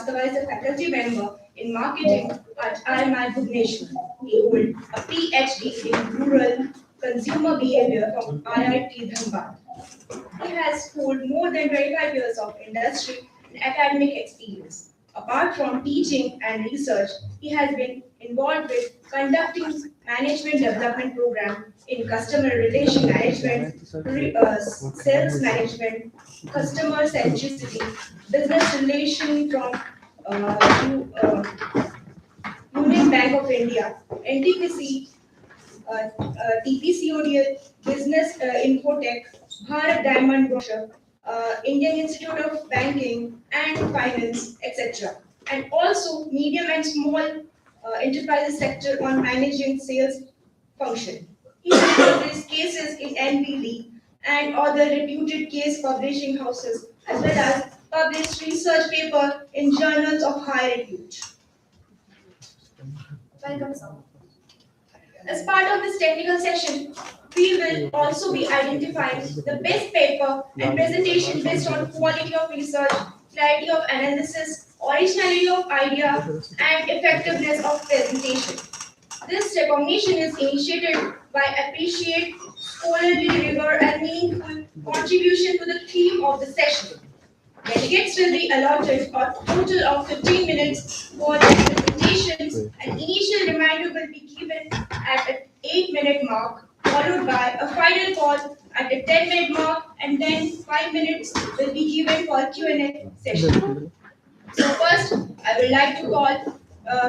Srivastava is a faculty member in marketing at IMI Bhubaneswar. He holds a PhD in rural consumer behavior from IIT Dhanbad. He has held more than 25 years of industry and academic experience. Apart from teaching and research, he has been involved with conducting management development program in customer relation management, sales management, customer centricity, business relation from Union Bank of India, NTPC, TPCODL, Business Infotech, Bharat Diamond Brochure, Indian Institute of Banking and Finance, etc. And also medium and small enterprises sector on managing sales function. He has published cases in NPD and other reputed case publishing houses, as well as published research paper in journals of high repute. Welcome, sir. As part of this technical session, we will also be identifying the best paper and presentation based on quality of research, clarity of analysis, originality of idea, and effectiveness of presentation. This recognition is initiated by appreciate scholarly rigor and meaningful contribution to the theme of the session. Delegates will be allotted a total of 15 minutes for their presentations. An initial reminder will be given at an 8-minute mark, followed by a final call at a 10-minute mark, and then 5 minutes will be given for Q&A session. So first, I would like to call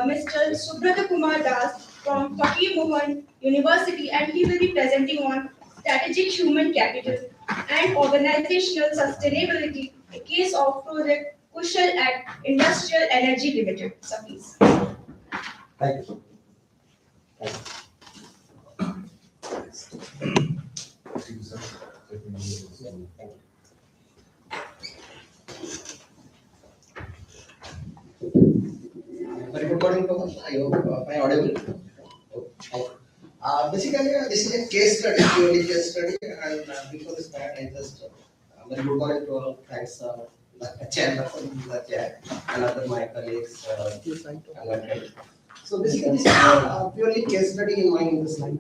Mr. Subrata Kumar Das from Fakir Mohan University, and he will be presenting on strategic human capital and organizational sustainability, a case of project Kushal at Industrial Energy Limited. So please. Thank you. Very good morning, Thomas. I hope I am audible. Basically, this is a case study, purely case study, and before this part, I just very good morning to all. Thanks, chairperson, the chair, and other my colleagues. So basically, this is a purely case study in my industry.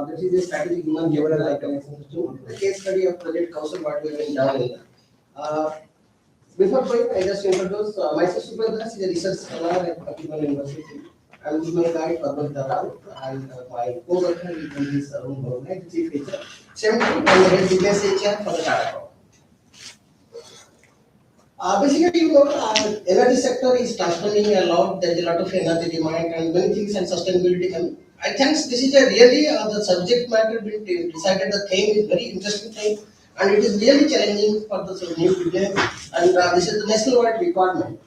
This is a strategic human capital system. The case study of Project Kausal, what we have been done. Before going, I just introduce myself. Subhadra is a research scholar at Pakistan University. I am my guide Padma Daral, and my co-worker is in this room, chief teacher. Same time, I am the head business HR for the Tata. Basically, you know, energy sector is transforming a lot. There is a lot of energy demand and many things and sustainability coming. I think this is a really the subject matter being decided. The theme is very interesting thing, and it is really challenging for the new business. And this is the national-wide requirement.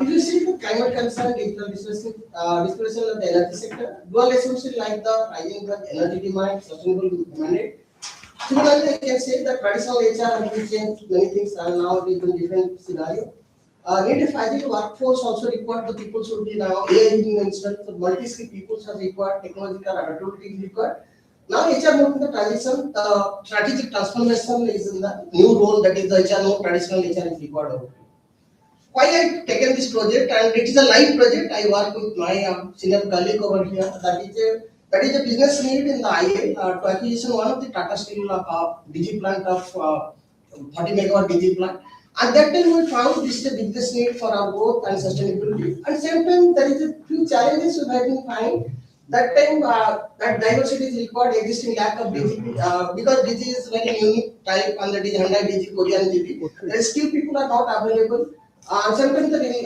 If you see the climate concern, digital discussion of the energy sector, dual essential like the rising the energy demand, sustainable mandate. Similarly, I can say that traditional HR has changed many things and now it is in different scenario. Need a agile workforce also required. The people should be now AI instead of multi-skill people are required. Technological adaptability is required. Now HR moving the transition, strategic transformation is in the new role that is the HR. No traditional HR is required. Why I taken this project, and it is a live project. I work with my senior colleague over here. That is a business need in the IA to acquisition one of the Tata Steel DG plant of 40 megawatt DG plant. At that time, we found this is a business need for our growth and sustainability. At the same time, there is a few challenges we have been find. That time, that diversity is required, existing lack of DG because DG is very unique type, and that is Hyundai DG, Korean DG. The skilled people are not available. Sometimes that is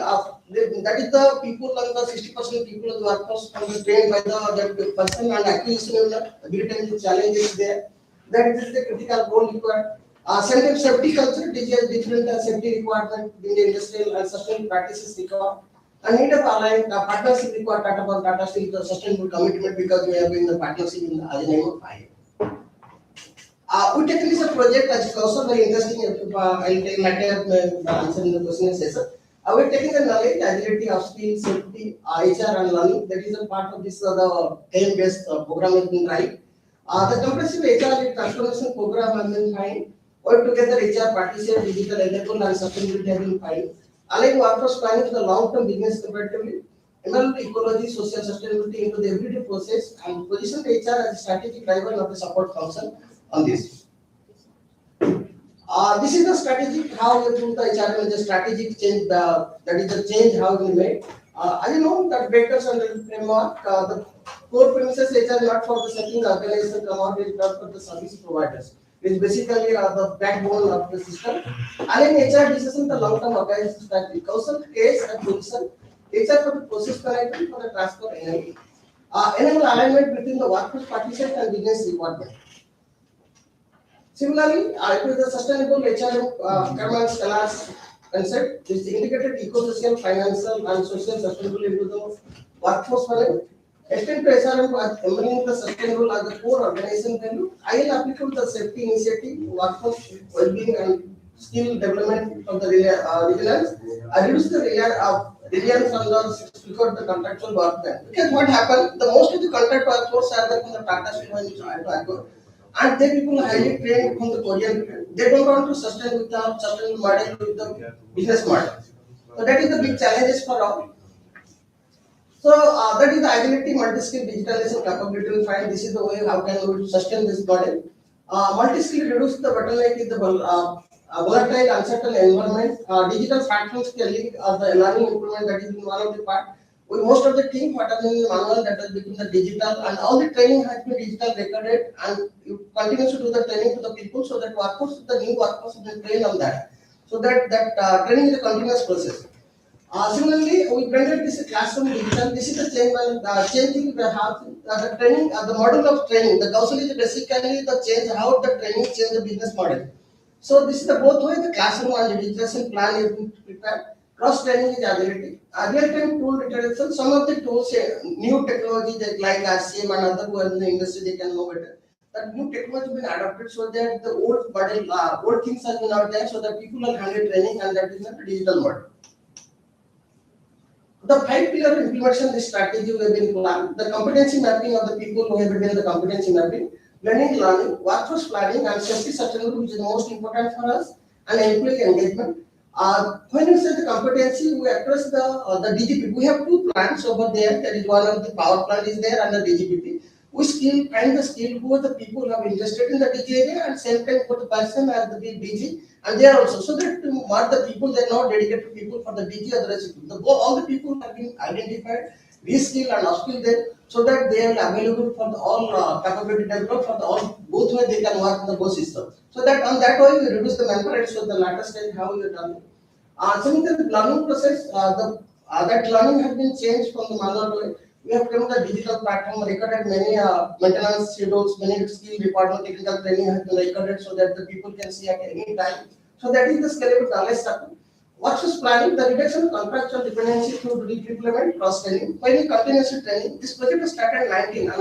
the people and the 60% people of the workforce trained by the person and acquisition of the challenges there. That is the critical role required. Sometimes safety culture, which has different safety requirement in the industrial and sustainable practices required. And need of aligned partnership required Tata Steel the sustainable commitment because we have been the partnership in the name of I. We taken this project as also very interesting. I'll take later answering the question and answer. We taking the knowledge, agility, of skill, safety, HR and learning. That is a part of this the theme-based program has been right. The comprehensive HR transformation program has been fine. All together HR participate, digital enable and sustainability has been fine. align workforce planning to the long-term business comparatively, emerald ecology, social sustainability into the everyday process, and position HR as a strategic driver of the support function on this. This is the strategic how we put the HR as a strategic change. That is the change how we made. I know that Bakers and the framework, the core premises HR not for the setting the organization commodity, not for the service providers. It is basically the backbone of the system. Align HR decision the long-term organization strategy. Council case and position HR for the process management for the transfer enable. Enable alignment between the workforce participants and business requirement. Similarly, it is the sustainable HR governance scholars concept is the integrated eco-social, financial, and social sustainable into the workforce value. Extend to SRM by embedding the sustainable as the core organization value. I will applicable the safety initiative, workforce well-being, and skill development of the resilience. I reduce the reliance on the contractual work plan. Because what happened, the most of the contract workforce are there from the Tata Steel and Agro. And they people are highly trained from the Korean. They don't want to sustain with the sustainable model with the business model. So that is the big challenges for all. So that is the agility, multi-skill, digitalization capability we find. This is the way how can we sustain this model. Multi-skill reduce the bottleneck in the volatile, uncertain environment. Digital platforms can lead the learning improvement. That is one of the part. Most of the team what are in manual that has become the digital, and all the training has been digital recorded, and you continue to do the training to the people so that workforce, the new workforce will train on that. So that training is a continuous process. Similarly, we blended this classroom digital. This is the changing the the training, the model of training. The council is basically the change how the training change the business model. So this is the both way the classroom and the digitalization plan is being prepared. Cross training is ability. Real-time tool introduction. Some of the tools, new technology that like RCM and other who are in the industry, they can know better. That new technology has been adopted so that the old model, old things are not there, so that people are handling training, and that is not a digital model. The 5-pillar implementation this strategy we have been planned. The competency mapping of the people who have been the competency mapping, learning, workforce planning, and safety sustainability, which is the most important for us, and employee engagement. When you say the competency, we address the DGP. We have two plants over there. That is one of the power plant is there and the DGPT. We find the skill who are the people who have invested in the DG area, and same time for the person as the DG, and they are also so that what the people they are not dedicated people for the DG or the rest. All the people have been identified, reskill and upskill them, so that they are available for the all capability developed for the all both way they can work in the both system. So that on that way we reduce the manpower. So the latter stage how we are done. Similarly, the learning process, that learning has been changed from the manual way. We have come the digital platform, recorded many maintenance schedules, many skill department technical training has been recorded so that the people can see at any time. So that is the scalable knowledge structure. Workforce planning, the reduction of contractual dependency through implement cross training. Finally, continuous training. This project was started in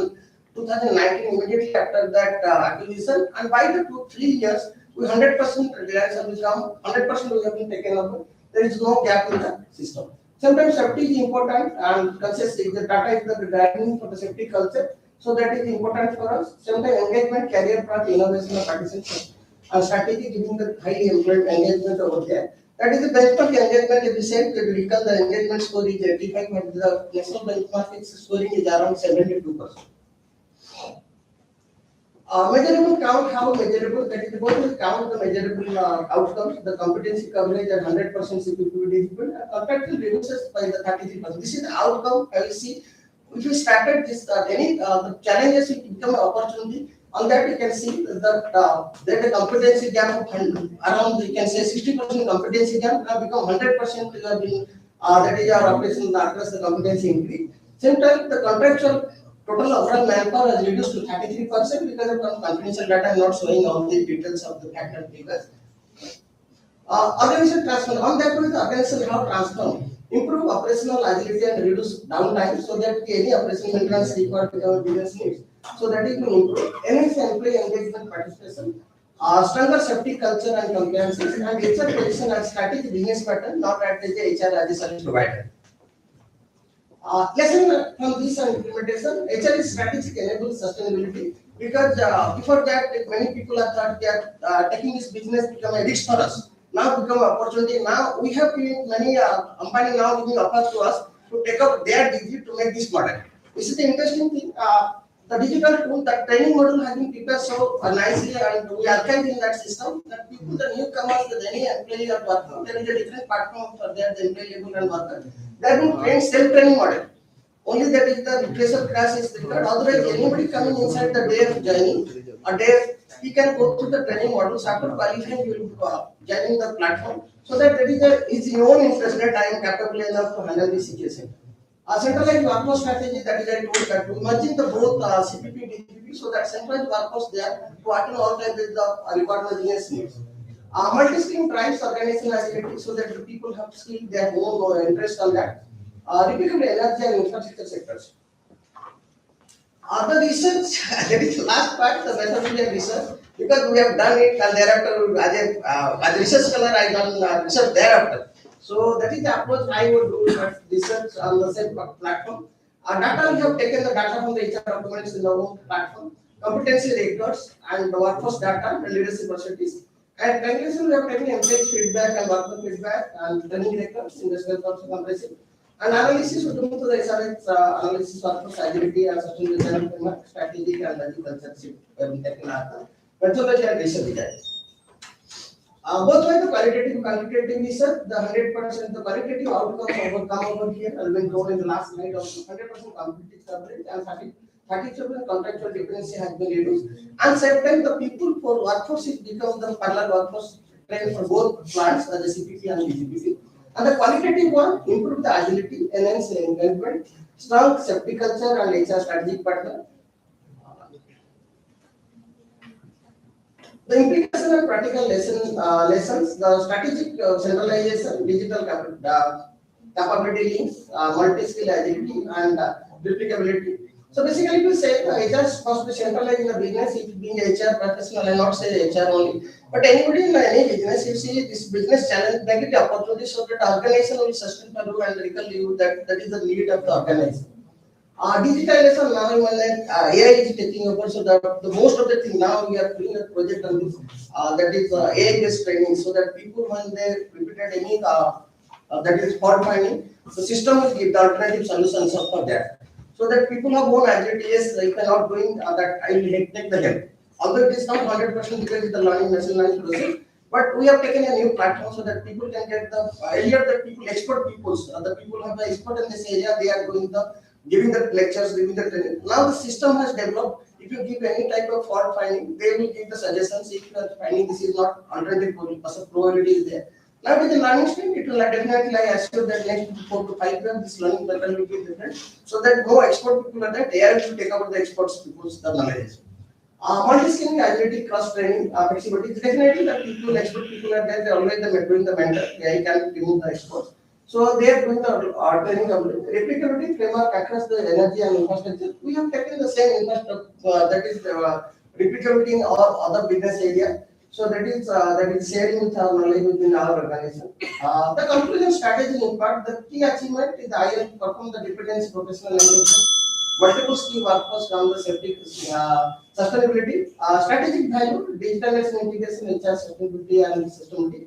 2019, immediately after that acquisition, and by the 2-3 years, we 100% reliance on this 100% we have been taken over. There is no gap in the system. Sometimes safety is important, and consciously the data is the driving for the safety culture, so that is important for us. Sometimes engagement, career path, innovation, and participation, and strategy giving the highly employed engagement over there. That is the benchmark engagement. If we say that recall the engagement score is 85, but the national benchmark scoring is around 72%. Measurable count, how measurable? That is both will count the measurable outcomes, the competency coverage at 100% CPP and contractual reduces by the 33%. This is the outcome I will see. If we started this, the challenges will become an opportunity. On that, you can see that there the competency gap of around, you can say 60% competency gap have become 100%. You have been, that is our operation across the competency increase. Same time, the contractual total overall manpower has reduced to 33% because of confidential data not showing all the details of the factor figures. Organization transform. On that way, the organization have transformed. Improve operational agility and reduce downtime so that any operational maintenance required with our business needs. So that is going to improve. Enhance employee engagement participation. Stronger safety culture and compliances, and HR position as strategic business pattern, not at the HR as a service provider. Lesson from this implementation, HR is strategic enables sustainability because before that many people have thought that taking this business become a risk for us. now become opportunity. Now we have been many company now giving offers to us to take up their degree to make this model. This is the interesting thing. The digital tool, that training model has been prepared so nicely, and we archive in that system that people, the newcomers, that any employee or worker, there is a different platform for there, the employee level and worker. They have been trained self-training model. Only that is the refresher class is required. Otherwise, anybody coming inside the day of joining, a day he can go through the training models. After qualifying, he will joining the platform. So that is his own interest that I am capable enough to handle this situation. Centralized workforce strategy, that is I told that merging the both CPP DPP, so that centralized workforce there to attend all time with the requirement business needs. Multi-skill drives organization activity so that the people have skill their own interest on that. Repeatable energy and infrastructure sectors. The research, that is the last part, the methodology research, because we have done it and thereafter as a research scholar I done research thereafter. So that is the approach I would do that research on the same platform. Data, we have taken the data from the HR documents in our own platform, competency records and the workforce data, the leadership percentages. And conclusion, we have taken employee feedback and worker feedback and training records in the self comparison. And analysis would do to the SRX analysis workforce agility and sustainable design framework, strategic and agriculture methodology and research design. Both by the qualitative and quantitative research, the 100% the qualitative outcomes come over here have been told in the last slide of 100% competitive coverage and 30% contractual dependency has been reduced. And same time the people for workforce is become the parallel workforce trained for both plants as a CPP and BGPP. And the qualitative one, improve the agility, enhance engagement, strong safety culture and HR strategic partner. The implication of practical lessons, the strategic centralization, digital capability links, multi-skill agility and replicability. So basically we say the HR must be centralized in the business. If being HR professional, I not say HR only, but anybody in any business, you see this business challenge, make it opportunity so that organization will sustain value and recall you that is the need of the organization. Digitalization now when AI is taking over, so that the most of the thing now we are doing a project on this that is AI based training, so that people when they repeated any that is fault finding, the system will give the alternative solutions for that, so that people have own agility. Yes, if I not doing that, I will take the help. Although it is not 100% because it's the learning machine learning process, but we have taken a new platform so that people can get the earlier the people expert peoples, the people have the expert in this area, they are doing the giving the lectures, giving the training. Now the system has developed. If you give any type of fault finding, they will give the suggestions. If you are finding this is not alternative probability is there. Now with the learning stream, it will definitely assure that next 4 to 5 years this learning pattern will be different. So that no expert people are there, they are to take over the experts people's the knowledge. Multi-skilling, agility, cross training, flexibility. Definitely the people, expert people are there. They always the doing the mentor. They can remove the experts. So they are doing the training of replicability framework across the energy and infrastructure. We have taken the same infrastructure that is replicability in all other business area. So that is sharing with our knowledge within our organization. The conclusion strategy in part, the key achievement is I will perform the dependency professional engagement, multiple skill workforce from the safety sustainability, strategic value, digitalization integration, HR sustainability and sustainability.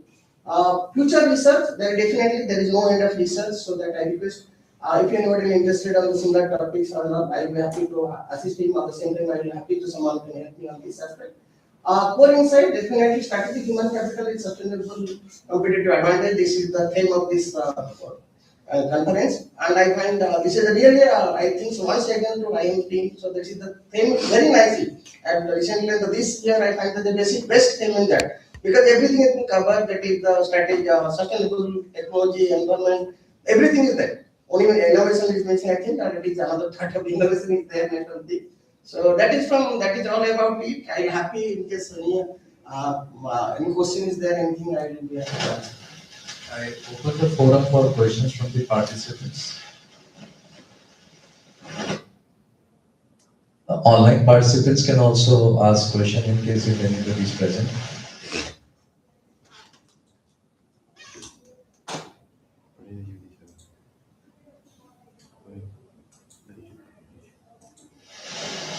Future research, there is no end of research, so that I request if anybody is interested on the similar topics or not, I will be happy to assist him. At the same time, I will be happy to someone can help me on this aspect. Core insight, definitely strategic human capital is sustainable competitive advantage. This is the theme of this conference, and I find this is really I think so once again to IM team. So this is the theme very nicely, and recently this year I find that the best theme in that. Because everything has been covered, that is the strategy, sustainable technology, environment, everything is there. Only innovation is mentioned, I think, and it is another part of innovation is there, network. So that is all about it. I am happy in case any question is there, anything I will be happy. I open the forum for questions from the participants. Online participants can also ask questions in case if anybody is present.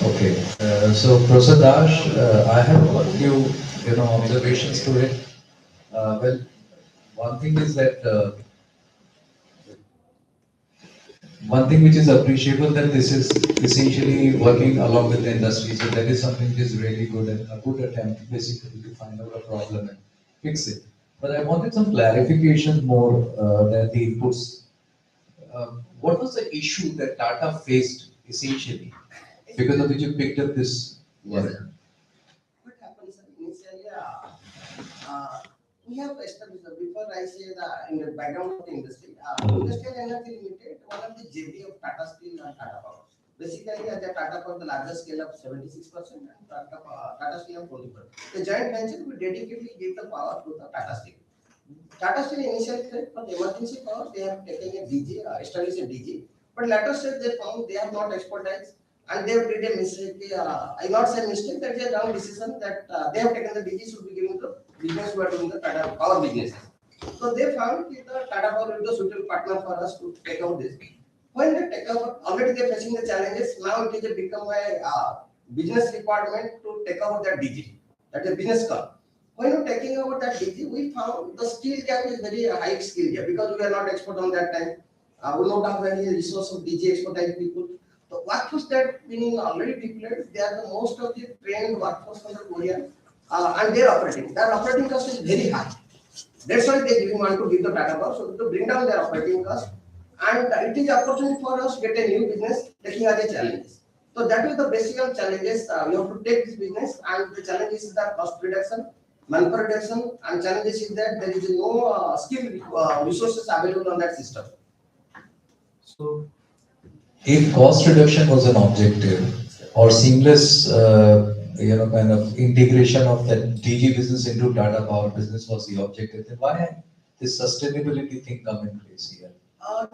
Okay, so Professor Dash, I have a few observations to it. Well, one thing is that one thing which is appreciable that this is essentially working along with the industry. So that is something which is really good and a good attempt basically to find out a problem and fix it. But I wanted some clarification more than the inputs. What was the issue that Tata faced essentially because of which you picked up this work? Yes. What happens initially, we have established, before I say in the background of the industry, Industrial Energy Limited, one of the JV of Tata Steel and Tata Power. Basically, at the Tata Power, the largest scale of 76% and Tata Steel of 20%. The joint venture will dedicatedly give the power to the Tata Steel. Tata Steel initially said for the emergency power, they have taken a DG, established a DG, but later stage they found they have not expertise and they have did a mistake. I not say mistake, that is a wrong decision that they have taken the DG should be given to business who are doing the Tata Power businesses. So they found that the Tata Power is a suitable partner for us to take out this. When they take over, already they are facing the challenges. Now it is become a business requirement to take over that DG. That is a business call. When you're taking over that DG, we found the skill gap is very high skill gap because we are not expert on that time. We don't have any resource of DG expertise people. The workforce that being already deployed, they are the most of the trained workforce from the Korea, and their operating. Their operating cost is very high. That's why they want to give the Tata Power, so to bring down their operating cost. And it is opportunity for us to get a new business taking as a challenge. So that is the basic challenges. We have to take this business, and the challenge is the cost reduction, manpower reduction, and challenges is that there is no skill resources available on that system. So, if cost reduction was an objective or seamless, kind of integration of the DG business into Tata Power business was the objective, then why this sustainability thing come in place here?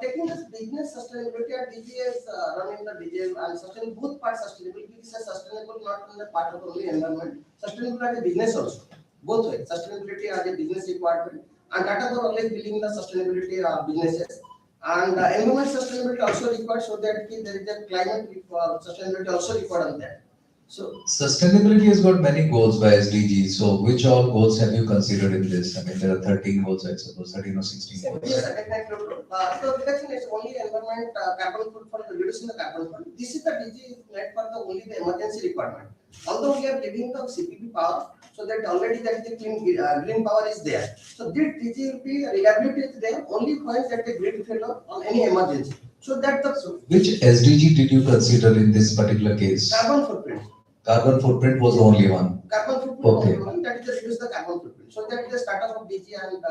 Taking this business sustainability at DG is running the DG and sustainable both parts sustainability is sustainable not on the part of only environment, sustainable as a business also. Both ways, sustainability as a business requirement and Tata Power always building the sustainability businesses and environment sustainability also required so that there is a climate sustainability also required on that. So sustainability has got many goals by SDG. So which all goals have you considered in this? I mean, there are 13 goals, I suppose, 13 or 16 goals. Yes, so reduction is only environment carbon footprint, reducing the carbon footprint. This is the DG is made for the only the emergency requirement. Although we are giving the CPP power, so that already that the clean green power is there. So this DG will be reliability is there only when that the grid failure on any emergency. So that the which SDG did you consider in this particular case? Carbon footprint. Carbon footprint was the only one. Carbon footprint okay. Only one, that is to reduce the carbon footprint. So that the startup of DG and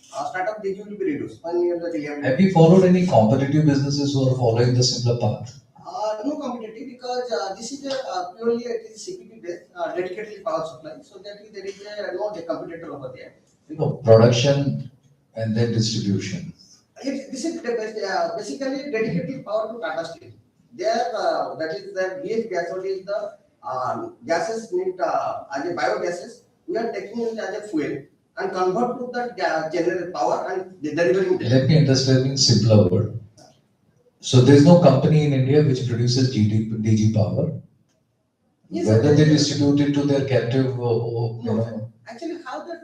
startup DG will be reduced when you have the reliability. Have you followed any competitive businesses who are following the similar path? No competitive because this is a purely it is CPP based dedicated power supply. So that there is no competitor over there. Production and then distribution. This is basically dedicated power to Tata Steel. There that is the BH gas, what is the gases need as a biogases. We are taking it as a fuel and convert to the generate power and delivering. Let me understand in simpler word. So there is no company in India which produces DG power. Yes, whether they distribute it to their captive no. Actually, how the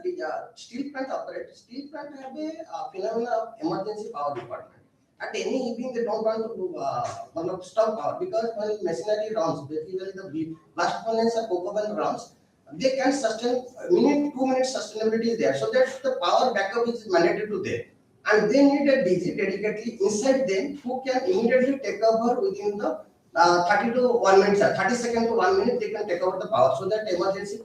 steel plant operates, steel plant have a phenomenon of emergency power department. At any evening, they don't want to stop power because when machinery runs, basically the blast furnace or coke oven runs, they can sustain minute, 2 minutes sustainability is there. So that the power backup is mandatory to them. And they need a DG dedicatedly inside them who can immediately take over within the 30 to 1 minute, 30 seconds to 1 minute, they can take over the power so that emergency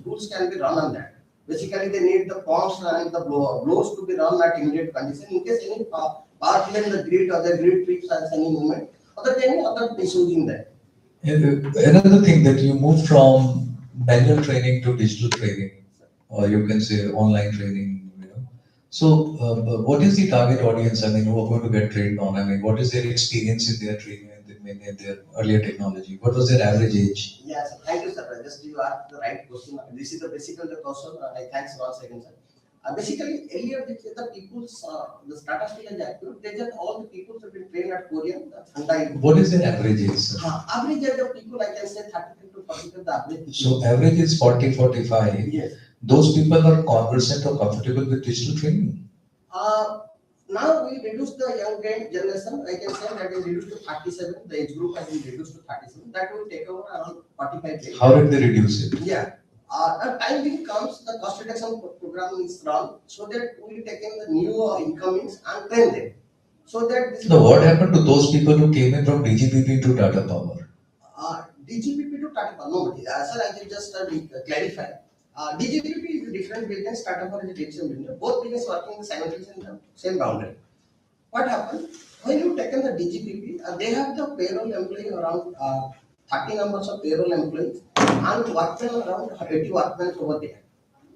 tools can be run on that. Basically, they need the pumps and the blowers to be run at immediate condition in case any power failure in the grid or the grid trips at any moment, or there any other issues in that. Another thing that you move from manual training to digital training, or you can say online training. So, what is the target audience? I mean, who are going to get trained on? I mean, what is their experience in their training and in their earlier technology? What was their average age? Yes, thank you, sir. Just you asked the right question. This is the basically the question. I thanks once again, sir. Basically, earlier the people's the Tata Steel and active, they just all the people have been trained at Korean. What is their average age, sir? Average age of people, I can say 32 to 40 the average. So average is 40, 45. Yes. Those people are conversant or comfortable with digital training. Now we reduce the young generation. I can say that is reduced to 37. The age group has been reduced to 37. That will take over around 45 days. How did they reduce it? Yeah. The time being comes, the cost reduction program is run so that we take in the new incomings and train them. So that this No, what happened to those people who came in from DGPP to Tata Power? DGPP to Tata Power. No, sir, I can just clarify. DGPP is a different business, Tata Power is a different business. Both business working simultaneously in the same boundary. What happened? When you taken the DGPP, they have the payroll employee around 30 numbers of payroll employees and workmen around 80 workmen over there.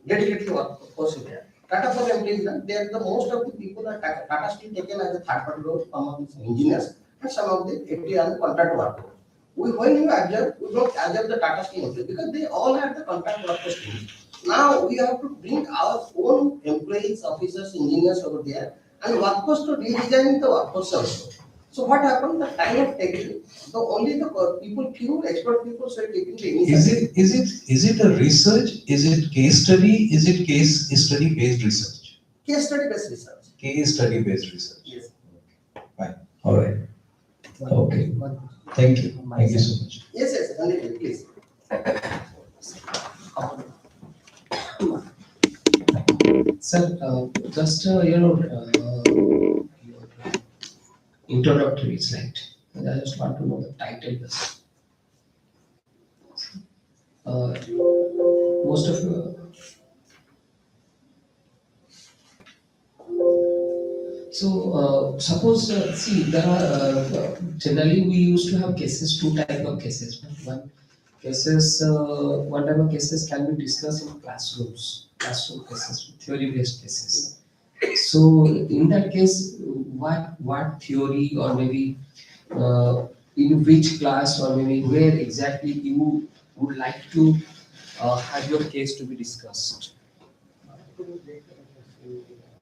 Dedicated workforce there. Tata Power employees, they are the most of the people are Tata Steel taken as a third party role, some of these engineers and some of the 80 are the contract workforce. When you observe, we don't observe the Tata Steel employees because they all have the contract workforce team. Now we have to bring our own employees, officers, engineers over there and workforce to redesign the workforce also. So what happened? The time of taking, so only the people, few expert people are taking the initiative. Is it a research? Is it case study? Is it case study based research? Case study based research. Case study based research. Yes. Fine. All right. Okay. Thank you. Thank you so much. Yes, Anil, please. Sir, just your introductory slide. I just want to know the title first. Most of suppose see there are generally we used to have cases, two type of cases. One type of cases can be discussed in classroom cases, theory based cases. So in that case, what theory or maybe in which class or maybe where exactly you would like to have your case to be discussed?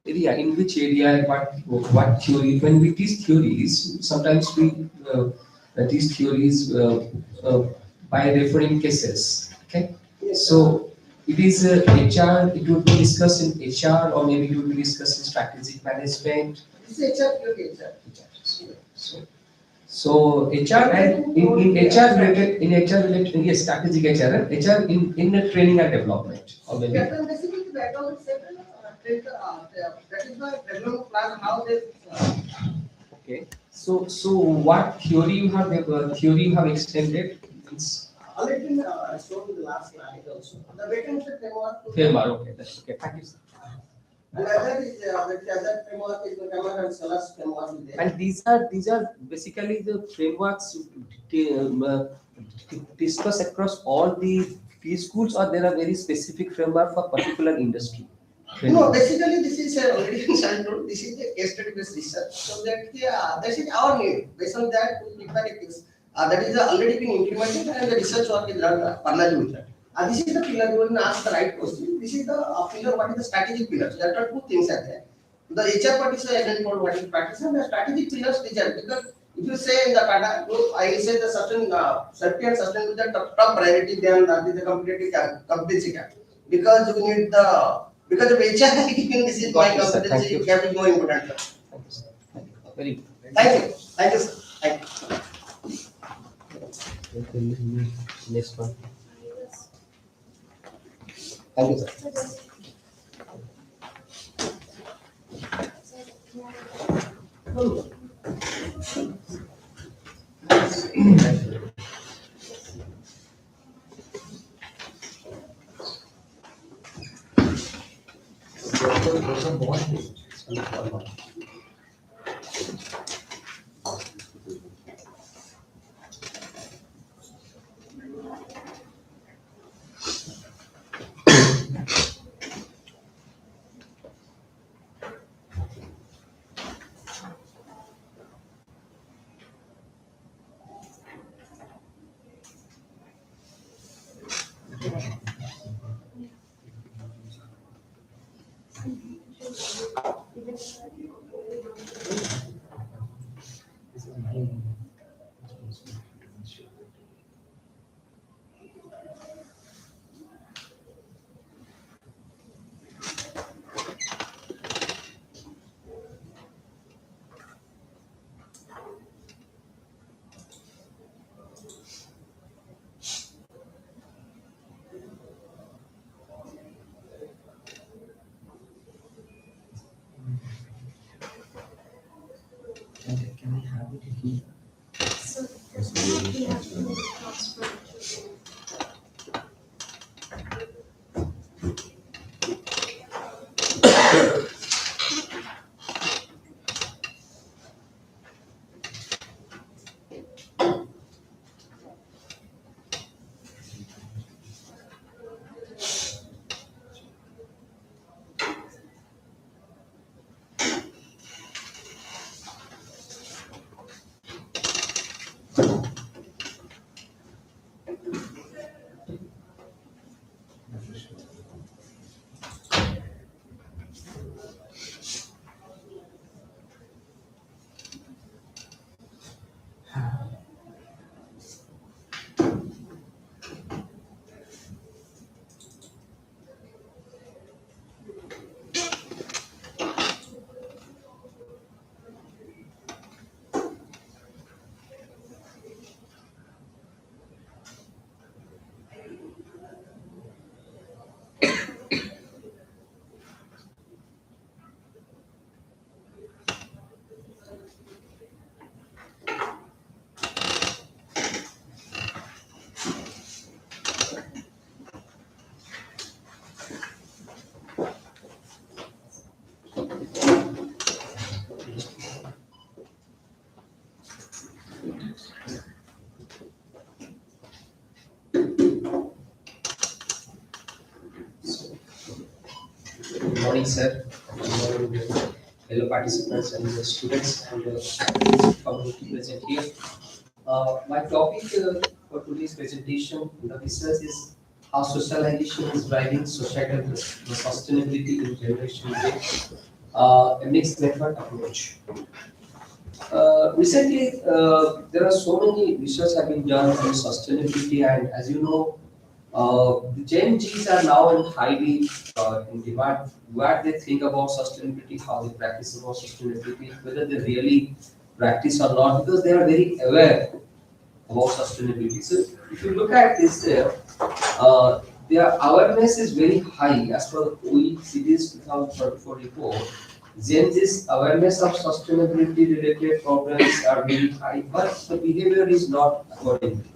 Area, in which area, what theory? When we teach theories, sometimes we teach theories by referring cases. Okay, so it is HR. It would be discussed in HR, or maybe it would be discussed in strategic management. This is HR, HR. So HR and in HR related yes, strategic HR and HR in the training and development. Or maybe Basically, the background is separate. That is the development plan. How they. okay. So what theory you have extended? It's Already shown in the last slide also. The vacancy framework. framework. Okay, that's okay. Thank you, sir. And other is the other framework is the framework and Salas framework is there. And these are basically the frameworks discussed across all the schools, or there are very specific framework for particular industry. No, basically this is already in childhood. This is the case study based research. So that that is our need. Based on that, we prepare a case. That is already been implemented and the research work is done parallel with that. This is the pillar. You will ask the right question. This is the pillar. What is the strategic pillars? There are two things are there. The HR part is identified what is practice and the strategic pillars which are because if you say in the Tata group, I will say the certain safety and sustainability is the top priority than the competitive competency gap. Because we need the because of HR, this is my competency gap is more important. Thank you, sir. Thank you. Very good. Thank you. Thank you, sir. Thank you. Next one. Thank you, sir. And can I have it here? So we have to transfer. Good morning, sir. Good morning, fellow participants and the students and the community present here. My topic for today's presentation in the research is how socialization is driving societal sustainability in Generation Z, a mixed method approach. Recently, there are so many research have been done on sustainability, and as you know, the Gen Zs are now in highly in demand. What they think about sustainability, how they practice about sustainability, whether they really practice or not, because they are very aware about sustainability. So if you look at this, their awareness is very high as per the OECD's 2024 report. Gen Z's awareness of sustainability related problems are very high, but the behavior is not accordingly.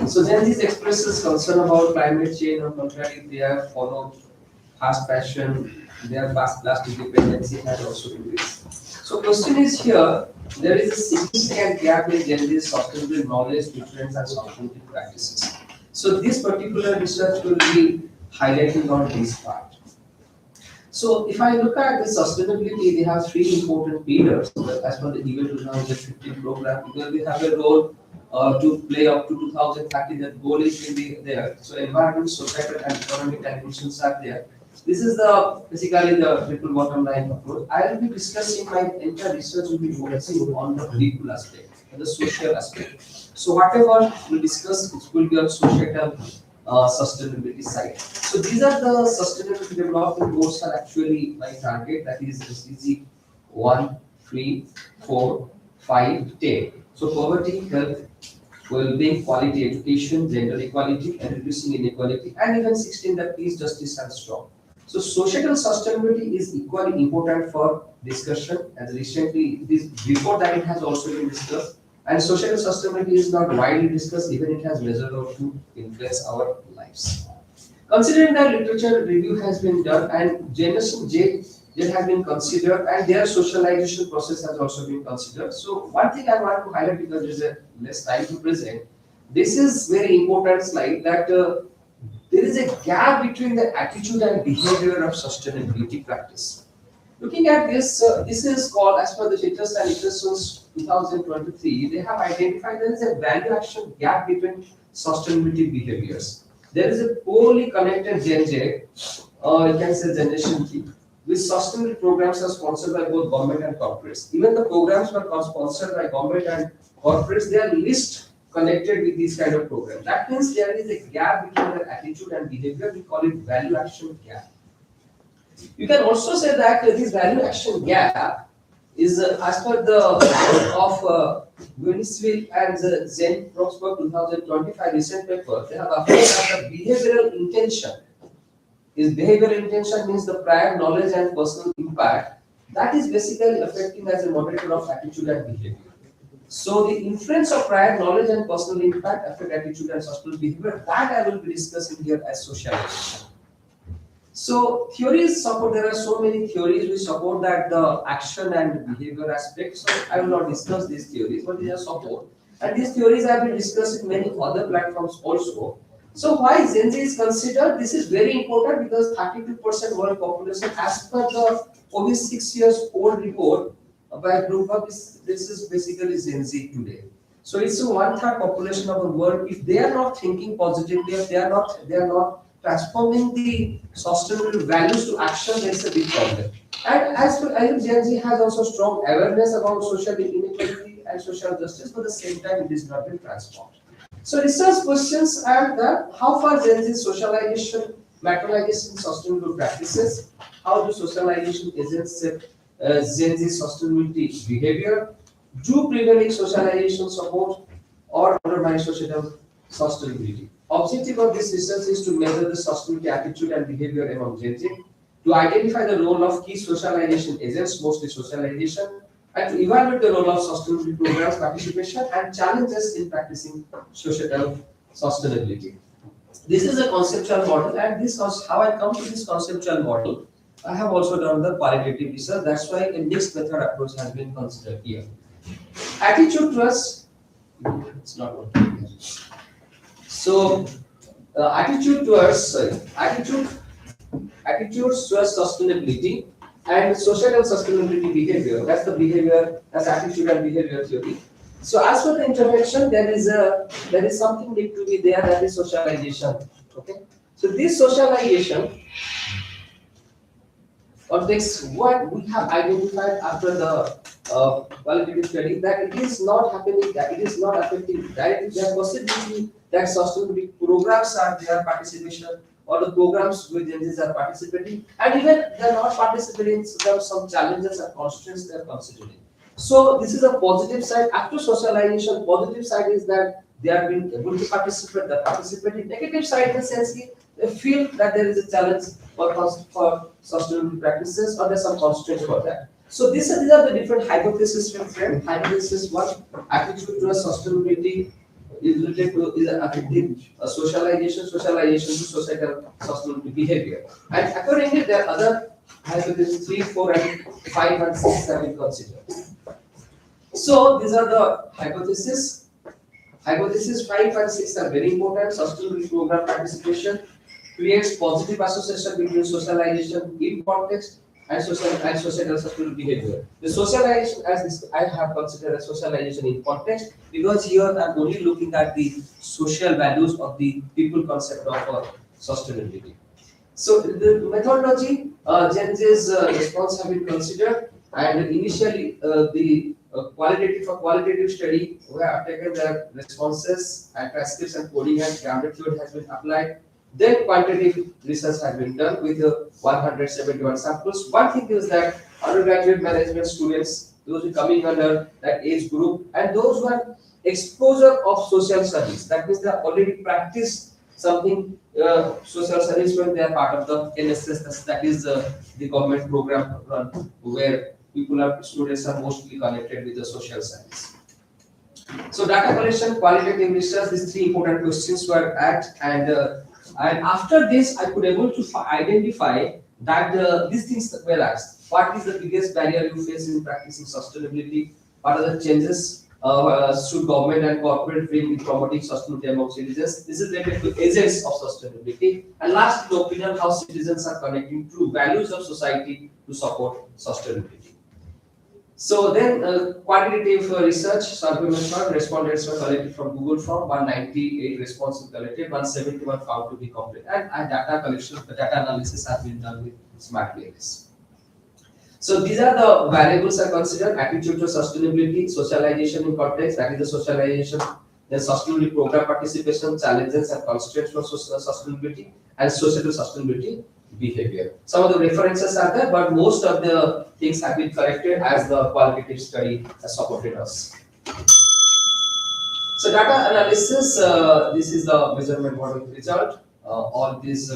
So Gen Z expresses concern about climate change. On contrary, they have followed fast fashion. Their fast plastic dependency has also increased. So question is here, there is a significant gap in Gen Z's sustainable knowledge, difference and sustainability practices. So this particular research will be highlighting on this part. So if I look at the sustainability, they have three important pillars as per the EVA 2015 program, because they have a role to play up to 2030. That goal is in the there. So environment, societal, and economic dimensions are there. This is the basically the triple bottom line approach. I will be discussing my entire research will be focusing on the people aspect and the social aspect. So whatever we discuss, it will be on societal sustainability side. So these are the sustainability development goals are actually my target, that is SDG 1, 3, 4, 5, 10. So poverty, health, well-being, quality education, gender equality, and reducing inequality, and even 16 that peace, justice, and strong. So societal sustainability is equally important for discussion, as recently before that it has also been discussed. And social sustainability is not widely discussed, even it has measured out to influence our lives. Considering that literature review has been done and Generation J has been considered and their socialization process has also been considered. So one thing I want to highlight, because there is a less time to present, this is very important slide, that there is a gap between the attitude and behavior of sustainability practice. Looking at this, this is called, as per the Chitters and Nicholson's 2023, they have identified there is a value action gap between sustainability behaviors. There is a poorly connected Gen Z, you can say Generation Z, which sustainability programs are sponsored by both government and corporates. Even the programs were sponsored by government and corporates, they are least connected with these kind of programs. That means there is a gap between their attitude and behavior. We call it value action gap. You can also say that this value action gap is as per the of Winsfield and the Zen Prosper 2025 recent paper. They have affirmed that the behavioral intention is behavioral intention means the prior knowledge and personal impact that is basically affecting as a moderator of attitude and behavior. So the influence of prior knowledge and personal impact affect attitude and sustainable behavior, that I will be discussing here as socialization. So theories support, there are so many theories which support that the action and behavior aspects. So I will not discuss these theories, but they are support. And these theories have been discussed in many other platforms also. So why Gen Z is considered? This is very important because 32% world population, as per the only 6 years old report by Bloomberg, this is basically Gen Z today. So it's a 1/3 population of the world. If they are not thinking positively, if they are not transforming the sustainable values to action, there is a big problem. And as for I think Gen Z has also strong awareness about social inequality and social justice, but at the same time it is not been transformed. So research questions are that how far Gen Z socialization materializes in sustainable practices, how do socialization agents set Gen Z sustainability behavior, do prevailing socialization support or undermine societal sustainability. Objective of this research is to measure the sustainability attitude and behavior among Gen Z, to identify the role of key socialization agents, mostly socialization, and to evaluate the role of sustainability programs participation and challenges in practicing societal sustainability. This is a conceptual model, and this is how I come to this conceptual model. I have also done the qualitative research, that's why a mixed method approach has been considered here. Attitude towards, it's not working. So, attitudes towards sustainability and societal sustainability behavior. That's the behavior, that's attitude and behavior theory. So, as for the intervention, there is something need to be there, that is socialization. Okay. So, this socialization context, what we have identified after the qualitative study, that it is not happening, that it is not affecting directly. There are possibility that sustainability programs are there participation, or the programs with Gen Zs are participating, and even they are not participating, so there are some challenges and constraints they are considering. So this is a positive side. After socialization, positive side is that they are being able to participate, they are participating. Negative side in the sense that they feel that there is a challenge for sustainable practices, or there are some constraints for that. So these are the different hypotheses we frame. Hypothesis one, attitude towards sustainability is related to is affecting socialization to societal sustainable behavior. And accordingly, there are other hypotheses 3, 4, and 5 and 6 that we consider. So these are the hypotheses. Hypothesis 5 and 6 are very important. Sustainability program participation creates positive association between socialization in context and societal sustainable behavior. The socialization, as this, I have considered as socialization in context, because here I'm only looking at the social values of the people concept of sustainability. So the methodology, Gen Z's response have been considered, and initially the qualitative study, we have taken their responses and transcripts and coding and grammar theory has been applied. Then quantitative research has been done with 171 samples. One thing is that undergraduate management students, those who are coming under that age group, and those who have exposure of social studies, that means they have already practiced something social studies when they are part of the NSS, that is the government program run, where students are mostly connected with the social science. So data collection, qualitative research, these 3 important questions were asked, and after this, I could able to identify that these things were asked. What is the biggest barrier you face in practicing sustainability? What are the changes should government and corporate bring in promoting sustainability among citizens? This is related to agents of sustainability. And last, the opinion how citizens are connecting to values of society to support sustainability. So then quantitative research survey method, respondents were collected from Google Form, 198 responses collected, 171 found to be complete, and data collection, the data analysis has been done with smart layers. So these are the variables are considered: attitude to sustainability, socialization in context, that is the socialization, then sustainability program participation, challenges and constraints for sustainability, and societal sustainability behavior. Some of the references are there, but most of the things have been corrected as the qualitative study has supported us. So data analysis, this is the measurement model result. All these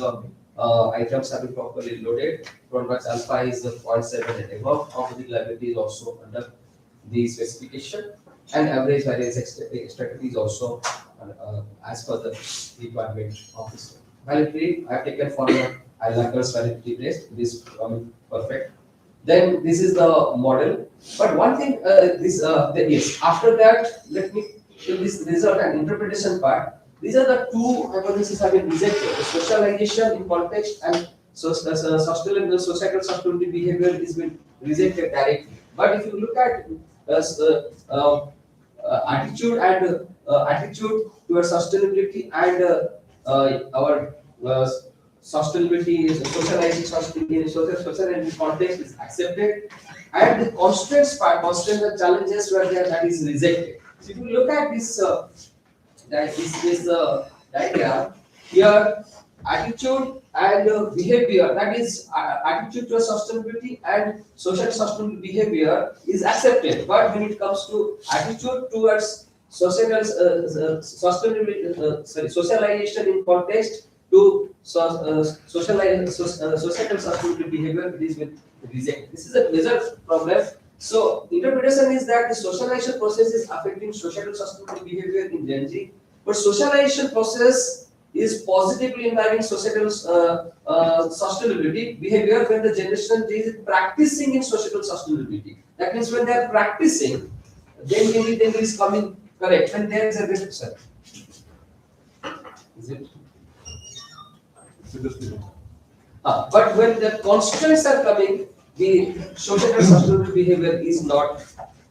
items have been properly loaded. Product alpha is 0.7 and above. Composite liability is also under the specification, and average variance expected is also as per the requirement of this. Validity I have taken for I like validity based. This is perfect. Then this is the model. But one thing, yes. After that, let me. These are an interpretation part. These are the two hypotheses have been rejected: the socialization in context and sustainable societal sustainability behavior is been rejected directly. But if you look at attitude and attitude towards sustainability and our sustainability, socializing in social context is accepted, and the constraints part, constraints and challenges were there, that is rejected. So if you look at this diagram here, attitude and behavior, that is attitude towards sustainability and social sustainable behavior is accepted, but when it comes to attitude towards societal sustainability, socialization in context to societal sustainable behavior, it is with rejected. This is a major problem. So interpretation is that the socialization process is affecting societal sustainable behavior in Gen Z, but socialization process is positively impacting societal sustainability behavior when the generation is practicing in societal sustainability. That means when they are practicing, then maybe it is coming correct, and there is a restriction. Is it? But when the constraints are coming, the societal sustainable behavior is not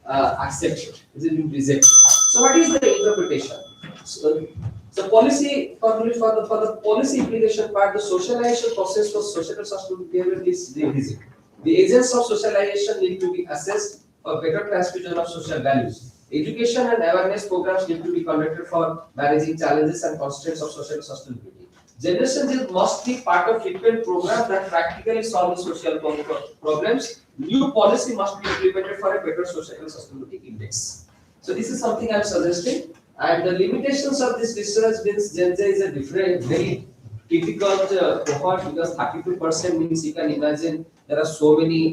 accepted. Is it being rejected? So what is the interpretation? So policy for the policy implication part, the socialization process for societal sustainable behavior is revised. The agents of socialization need to be assessed for better transmission of social values. Education and awareness programs need to be conducted for managing challenges and constraints of social sustainability. Generation Z must be part of frequent programs that practically solve the social problems. New policy must be implemented for a better social sustainability index. So this is something I am suggesting. And the limitations of this research means Gen Z is a different, very difficult cohort, because 32% means you can imagine there are so many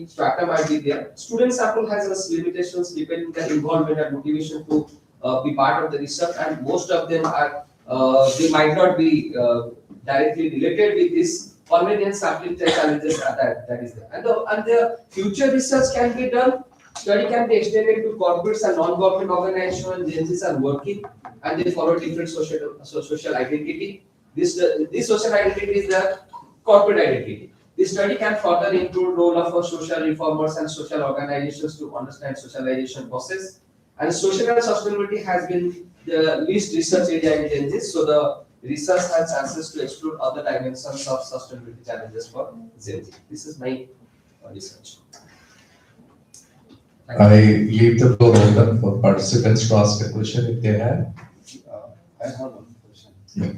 strata might be there. Student sample has limitations depending on their involvement and motivation to be part of the research, and most of them are they might not be directly related with this. Convenience sampling challenges that is there, and the future research can be done. Study can be extended to corporates and non-government organizations when Gen Zs are working and they follow different social identity. This social identity is the corporate identity. This study can further include role of social reformers and social organizations to understand socialization process. And social sustainability has been the least research area in Gen Z, so the research has chances to explore other dimensions of sustainability challenges for Gen Z. This is my research. I leave the floor open for participants to ask a question if they have. I have one question. Yeah.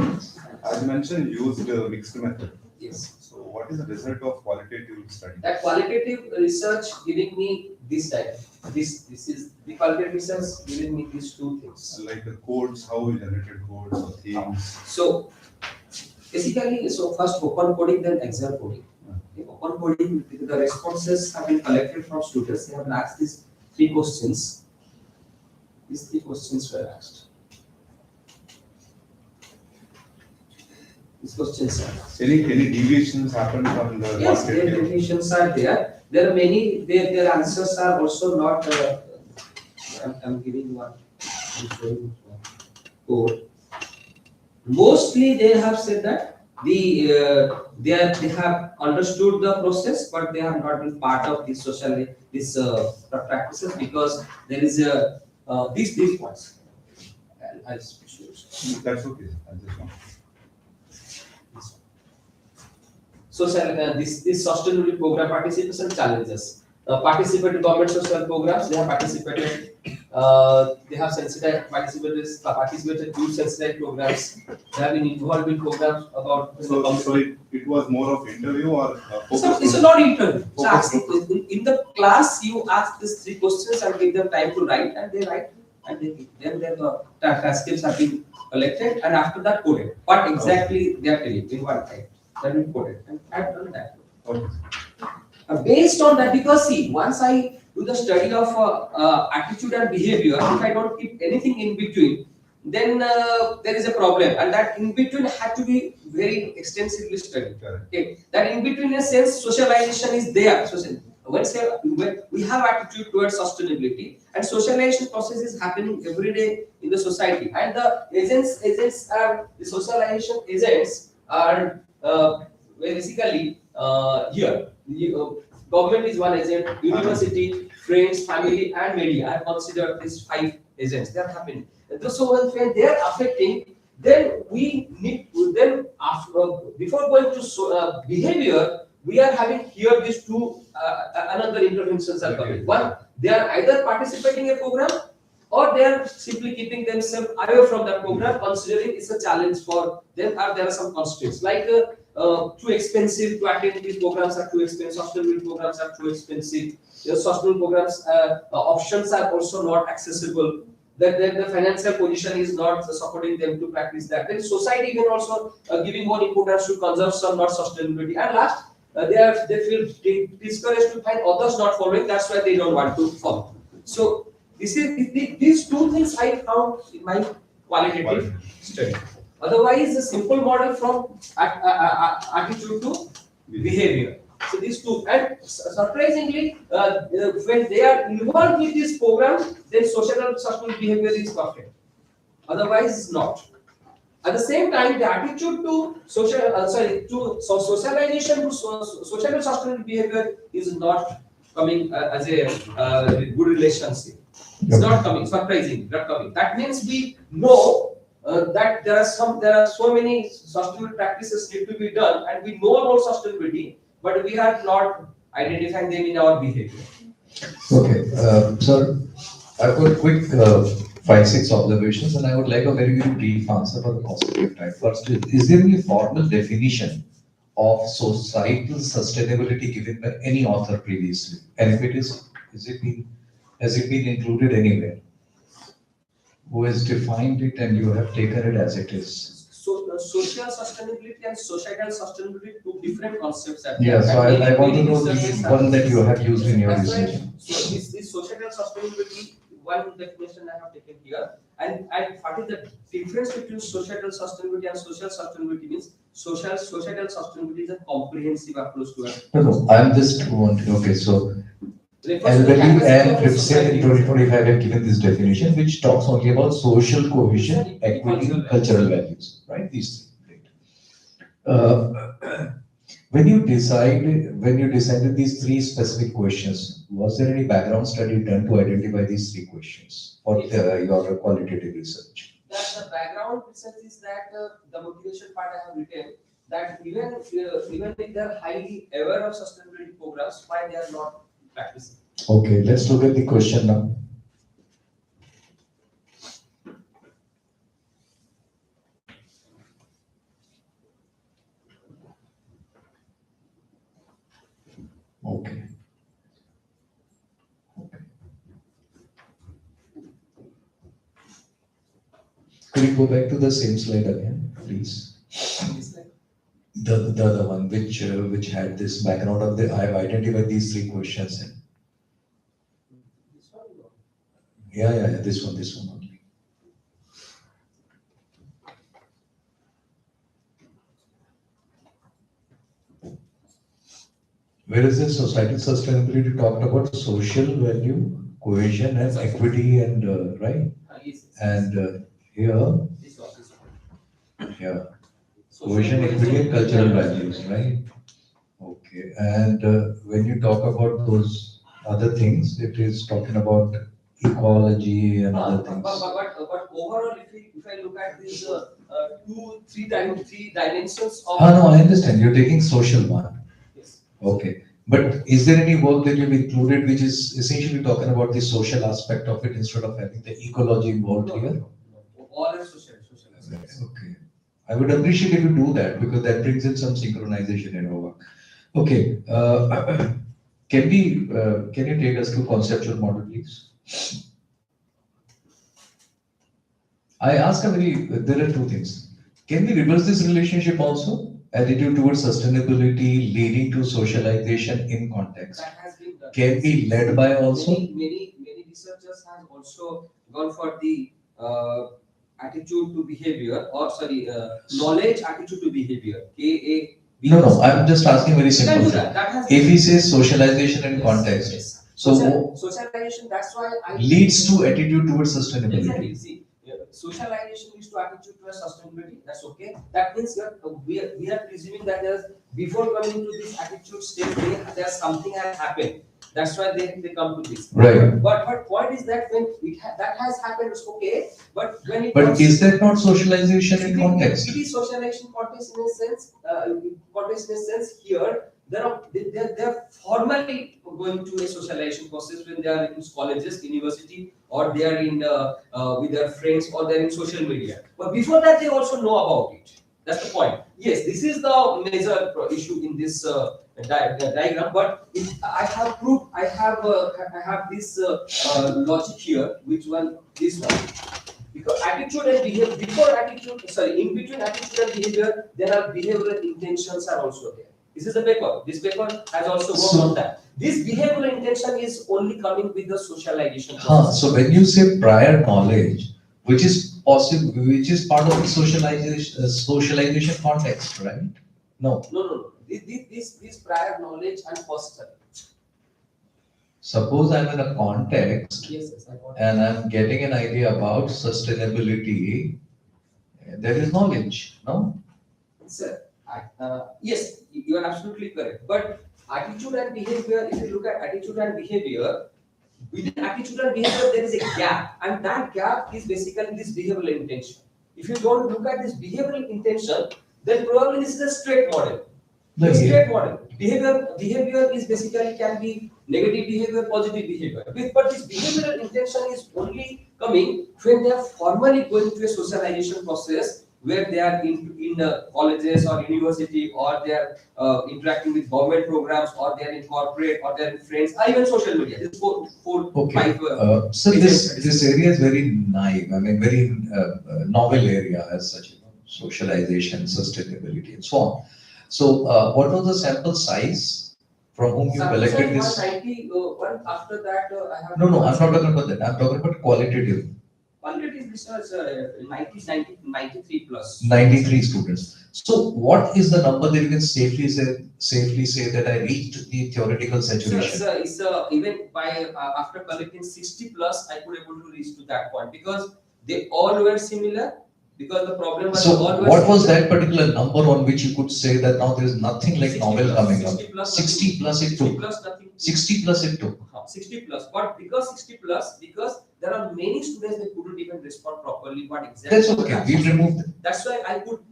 As mentioned, used mixed method. Yes. So, what is the result of qualitative study? That qualitative research giving me this type. This is the qualitative research giving me these two things. Like the codes, how we generated codes or themes. So basically, first open coding, then exam coding. In open coding, the responses have been collected from students. They have asked these three questions. These three questions were asked. These questions are asked. Any deviations happen from the Yes, their qualitative? definitions are there. There are many. Their answers are also not. I'm giving one. I'm showing one code. Mostly, they have said that they have understood the process, but they have not been part of this practices, because there is these points. I'll show you. That's okay. I just want. This sustainability program participation challenges. Participated government social programs, they have participated. They have participated youth sensitized programs. They have been involved in programs about. So it was more of interview or It's not interview. In the class, you ask these three questions and give them time to write, and they write, and then the transcripts have been collected and after that coded. What exactly they are telling in one time, that will be coded. And I've done that. Okay. Based on that, because see, once I do the study of attitude and behavior, if I don't keep anything in between, then there is a problem, and that in between had to be very extensively studied. Correct. Okay, that in between, in a sense, socialization is there. When we have attitude towards sustainability, and socialization process is happening every day in the society, and the agents are the socialization agents are basically here. Government is one agent, university, friends, family, and media. I have considered these 5 agents. They are happening. So when they are affecting, then we need before going to behavior, we are having here these 2 another interventions are coming. One, they are either participating in a program or they are simply keeping themselves away from that program, considering it's a challenge for them, or there are some constraints like too expensive to attend these programs are too expensive, sustainable programs are too expensive, the sustainable programs options are also not accessible, that the financial position is not supporting them to practice that. Then society even also giving more importance to consumption, not sustainability. And last, they feel discouraged to find others not following. That's why they don't want to follow. So these 2 things I found in my qualitative study. Otherwise, a simple model from attitude to behavior. So these 2, and surprisingly, when they are involved with this program, then social sustainable behavior is perfect. Otherwise, it's not. At the same time, the attitude to socialization to social sustainable behavior is not coming as a good relationship. It's not coming. Surprising, not coming. That means we know that there are so many sustainable practices need to be done, and we know about sustainability, but we are not identifying them in our behavior. Okay, sir, I've got quick 5-6 observations, and I would like a very, very brief answer for the positive time. First, is there any formal definition of societal sustainability given by any author previously? And if it is has it been included anywhere? Who has defined it and you have taken it as it is? So, social sustainability and societal sustainability, 2 different concepts. Yeah, so I want to know the one that you have used in your That's why, research. so this societal sustainability, one definition I have taken here, and what is the difference between societal sustainability and social sustainability means societal sustainability is a comprehensive approach to it. No, I'm just wanting, okay, so Albany and Ripson in 2025 have given this definition, which talks only about social cohesion, equity, and cultural values, right? These 3. When you decided these 3 specific questions, was there any background study done to identify these 3 questions for your qualitative research? The background research is that the motivation part I have written that even if they are highly aware of sustainability programs, why they are not practicing. Okay, let's look at the question now. Okay. Could you go back to the same slide again, please? The one which had this background of I have identified these 3 questions. Yeah, this one only. Where is this societal sustainability talked about social value, cohesion, and equity, and right? And here, yeah, cohesion, equity, and cultural values, right? Okay, and when you talk about those other things, it is talking about ecology and other things. But overall, if I look at these 3 dimensions of. No, I understand. You're taking social one. Yes. Okay, but is there any work that you've included which is essentially talking about the social aspect of it instead of having the ecology involved here? No. All are social aspects. Okay, I would appreciate if you do that because that brings in some synchronization in our work. Okay, can you take us to conceptual model, please? I ask there are two things. Can we reverse this relationship also? Attitude towards sustainability leading to socialization in context. That has been done. Can be led by also? Many researchers have also gone for the attitude to behavior, or sorry, knowledge attitude to behavior. No, I'm just asking very You can simple. do that. That has If he says socialization in context, yes. so Socialization, that's why I leads to attitude towards sustainability. exactly. See, socialization leads to attitude towards sustainability. That's okay. That means we are presuming that there's before coming to this attitude state, there's something has happened. That's why they come to this. Right. But point is that when that has happened, it's okay. But when it But comes is that not socialization in context? It is socialization context in a sense. Context in a sense here. They're formally going to a socialization process when they are in colleges, university, or they are in with their friends, or they're in social media. But before that, they also know about it. That's the point. Yes, this is the major issue in this diagram. But I have proved. I have this logic here. Which one? This one. Because attitude and behavior, in between attitude and behavior, there are behavioral intentions are also there. This is the paper. This paper has also worked on that. This behavioral intention is only coming with the socialization process. So when you say prior knowledge, which is possible, which is part of the socialization context, right? No. This prior knowledge and first. Suppose I'm in a context, Yes, I got it. and I'm getting an idea about sustainability. There is knowledge, no? Sir, yes, you are absolutely correct. But attitude and behavior, if you look at attitude and behavior, within attitude and behavior, there is a gap, and that gap is basically this behavioral intention. If you don't look at this behavioral intention, then probably this is a straight model. The straight model. Behavior is basically can be negative behavior, positive behavior. But this behavioral intention is only coming when they are formally going through a socialization process where they are in colleges or university, or they are interacting with government programs, or they are in corporate, or they are in friends, or even social media. This five. So this area is very naive. I mean, very novel area as such. Socialization, sustainability, and so on. So, what was the sample size from whom you collected this? 191. After that, I have. No, I'm not talking about that. I'm talking about qualitative. Qualitative research, 93 plus. 93 students. So, what is the number that you can safely say that I reached the theoretical saturation? It's even by after collecting 60 plus, I could able to reach to that point because they all were similar. Because the problem was. So, what was that particular number on which you could say that now there is nothing like novel coming up? 60 plus it took. 60 plus it took. 60 plus, but because 60 plus, because there are many students that couldn't even respond properly. What exactly? That's okay. We removed them. That's why I could.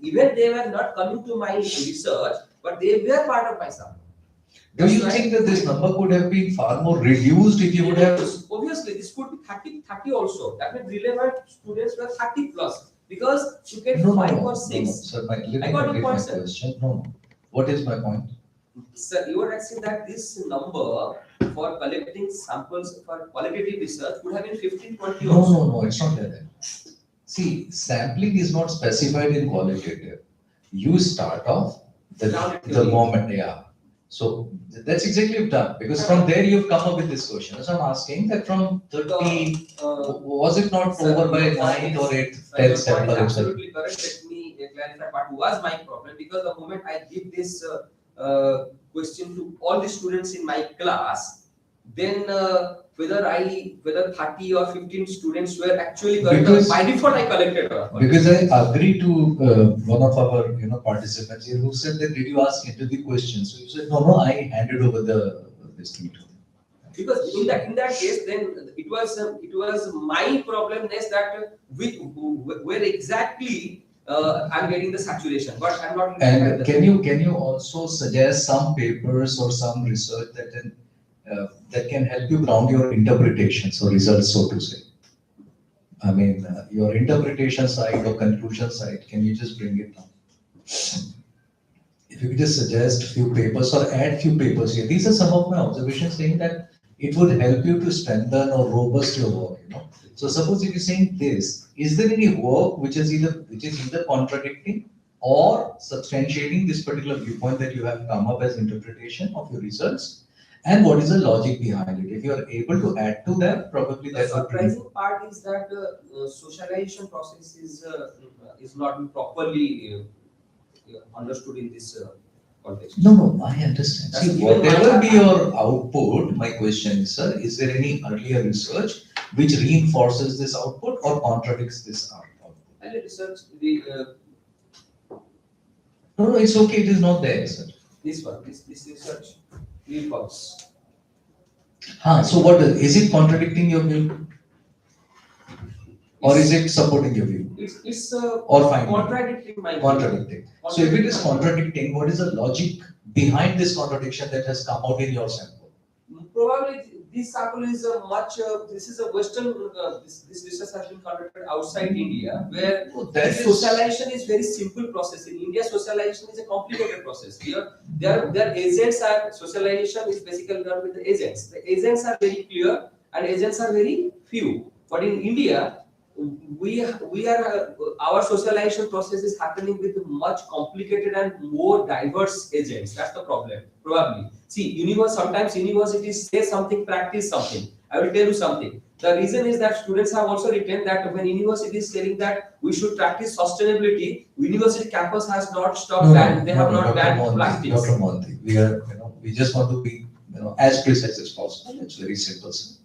Even they were not coming to my research, but they were part of my sample. Do you think that this number could have been far more reduced if you would have? Obviously, this could be 30 also. That means relevant students were 30 plus because you get 5 or 6. Sir, let me complete my question. No. What is my point? Sir, you are asking that this number for collecting samples for qualitative research would have been 15, 20 also. No, it's not like that. See, sampling is not specified in qualitative. You start off the moment, yeah. So that's exactly what you've done because from there you've come up with this question. So I'm asking that from 30, was it not over by 9 or 8, 10 sample? Absolutely correct. Let me clarify what was my problem because the moment I give this question to all the students in my class, then whether 30 or 15 students were actually correct, by default I collected. Because I agree to one of our participants here who said that did you ask interview questions? So you said no, I handed over this thing to him. Because in that case, then it was my problemness that where exactly I'm getting the saturation, but I'm not. And can you also suggest some papers or some research that can help you ground your interpretations or results, so to say? I mean, your interpretation side or conclusion side, can you just bring it down? If you could just suggest few papers or add few papers here. These are some of my observations saying that it would help you to strengthen or robust your work, you know. So suppose if you're saying this, is there any work which is either contradicting or substantiating this particular viewpoint that you have come up as interpretation of your results? And what is the logic behind it? If you are able to add to that, probably The that would be. surprising part is that socialization process is not properly understood in this context. No, I understand. That's See, even whatever my- be your output, my question is, sir, is there any earlier research which reinforces this output or contradicts this output? And the research, the No, it's okay, it is not there, sir. this one, this research reforms. So what is it contradicting your view? Or is it supporting your view? It's Or finding? contradicting my view. Contradicting. So if it is contradicting, what is the logic behind this contradiction that has come out in your sample? Probably this sample is a much. This is a Western. This research has been conducted outside India, where Oh, that is- socialization is very simple process. In India, socialization is a complicated process. Here, their agents are socialization is basically done with the agents. The agents are very clear and agents are very few. But in India, we are our socialization process is happening with much complicated and more diverse agents. That's the problem. Probably. See, sometimes universities say something, practice something. I will tell you something. The reason is that students have also written that when university is telling that we should practice sustainability, university campus has not stopped and they have not banned plastics. Dr. Monty, we just want to be, as precise as possible. It's very simple, sir.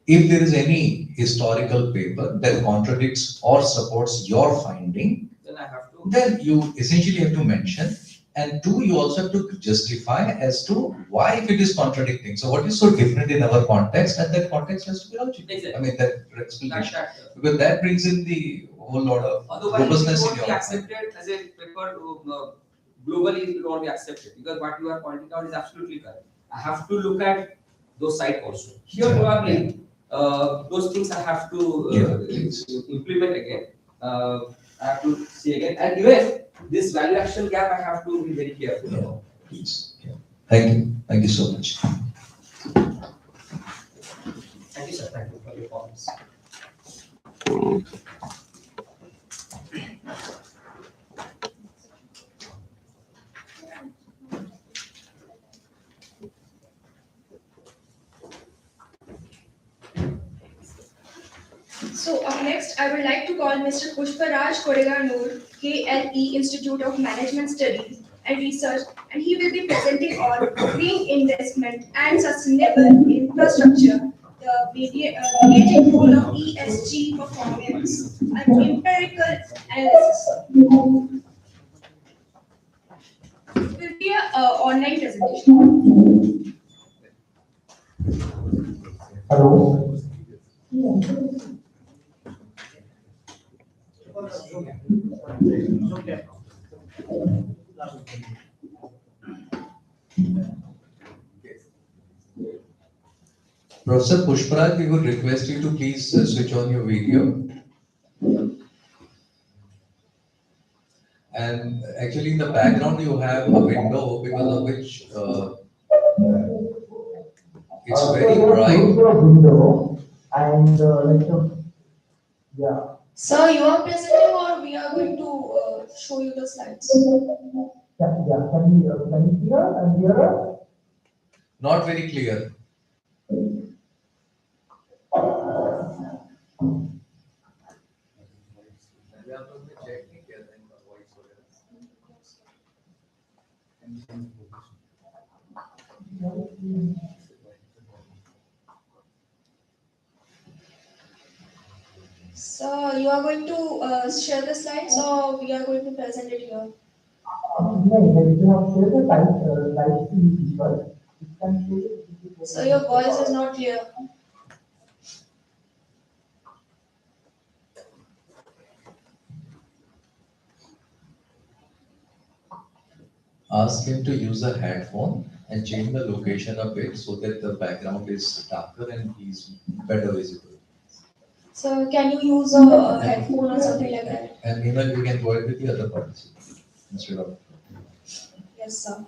If there is any historical paper that contradicts or supports your finding, Then I have to. then you essentially have to mention, and two, you also have to justify as to why it is contradicting. So what is so different in our context, and that context has to be logical. Exactly. I mean, that explanation. That, Because that brings in the whole lot of otherwise, it robustness in won't be your. accepted as a paper globally. It won't be accepted because what you are pointing out is absolutely correct. I have to look at those sites also. Here, Yeah, probably those things I have to please. implement again. I have to see again, and even this value action gap, I have to be very careful Yeah. about. Please. Yeah. Thank you so much. Thank you, sir. Thank you for your comments. So up next, I would like to call Mr. Pushparaj Koregaur, KLE Institute of Management Studies and Research, and he will be presenting on green investment and sustainable infrastructure, the mediating role of ESG performance and empirical analysis. It will be an online presentation. Hello. Professor Pushparaj, we would request you to please switch on your video. And actually in the background you have a window because of which it's very bright. Window and yeah. Sir, you are presenting or we are going to show you the slides? Yeah. Can you hear and hear us? Not very clear. So you are going to share the slides or we are going to present it here? You have shared the slides to people. You can share it. So your voice is not clear. Ask him to use a headphone and change the location a bit so that the background is darker and he's better visible. So can you use a headphone or something like that? And meanwhile, we can go ahead with the other participants instead of. Yes, sir.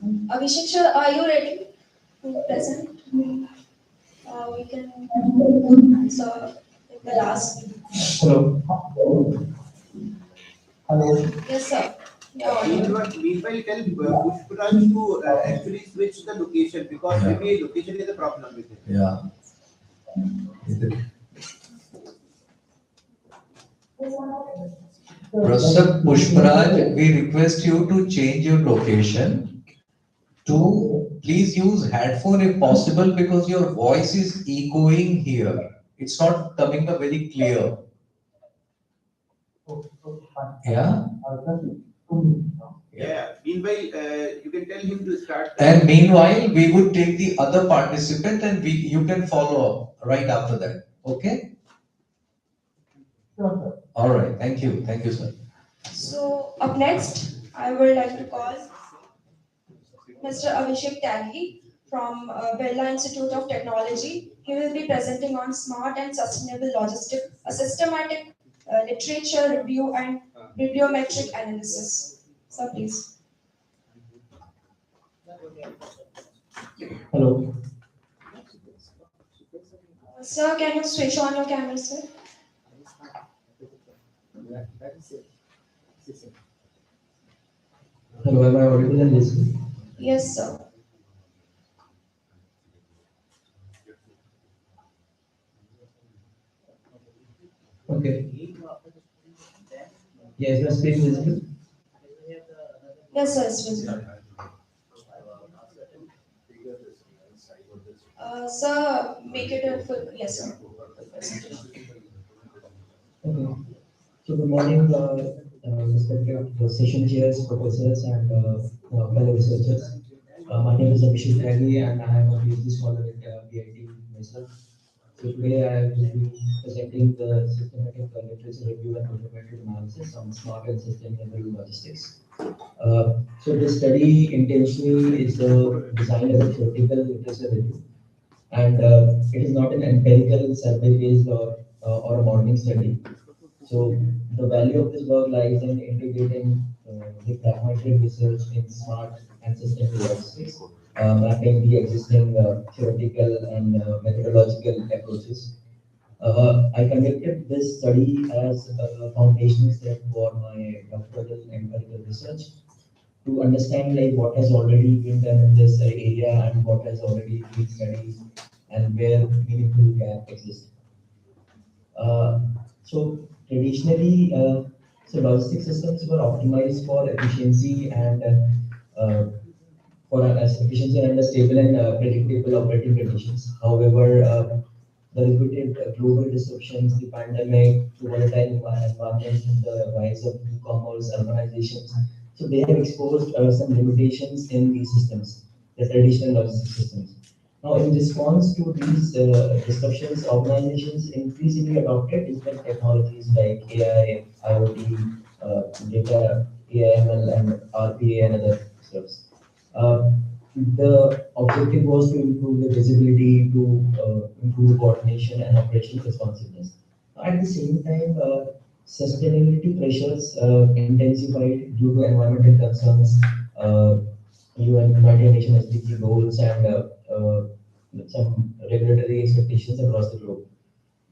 Abhishek sir, are you ready to present? We can answer in the last. Hello. Hello. Yes, sir. Yeah. Meanwhile, tell Pushparaj to actually switch the location because Yeah. maybe location is a problem with it. Yeah. Professor Pushparaj, we request you to change your location to please use headphone if possible because your voice is echoing here. It's not coming up very clear. Yeah? Yeah. Meanwhile, you can tell him to start. And meanwhile, we would take the other participant and you can follow up right after that. Okay? All right. Thank you. Thank you, sir. So up next, I would like to call Mr. Abhishek Tyagi from Birla Institute of Technology. He will be presenting on smart and sustainable logistics, a systematic literature review and bibliometric analysis. So please. Hello. Sir, can you switch on your camera, sir? Hello, am I audible and listening? Yes, sir. Okay. Yes, my screen visible. Yes, sir, it's visible. Sir, make it a full. Yes, sir. Okay. So good morning, respected session chairs, professors, and fellow researchers. My name is Abhishek Tyagi, and I am a PhD scholar at BIT myself. So today I will be presenting the systematic literature review and bibliometric analysis on smart and sustainable logistics. So this study intentionally is designed as a theoretical literature review, and it is not an empirical survey-based or a modeling study. So the value of this work lies in integrating the pragmatic research in smart and sustainable logistics, mapping the existing theoretical and methodological approaches. I conducted this study as a foundational step for my doctoral empirical research to understand like what has already been done in this area and what has already been studied and where meaningful gap exists. So traditionally, so logistic systems were optimized for efficiency and efficiency and stable and predictable operating conditions. However, the repeated global disruptions, the pandemic, the volatile environment, the rise of e-commerce, urbanizations, so they have exposed some limitations in these systems, the traditional logistic systems. Now, in response to these disruptions, organizations increasingly adopted digital technologies like AI, IoT, data, AIML, and RPA, and other stuffs. The objective was to improve the visibility, to improve coordination and operational responsiveness. At the same time, sustainability pressures intensified due to environmental concerns, United Nations SDG goals, and some regulatory expectations across the globe.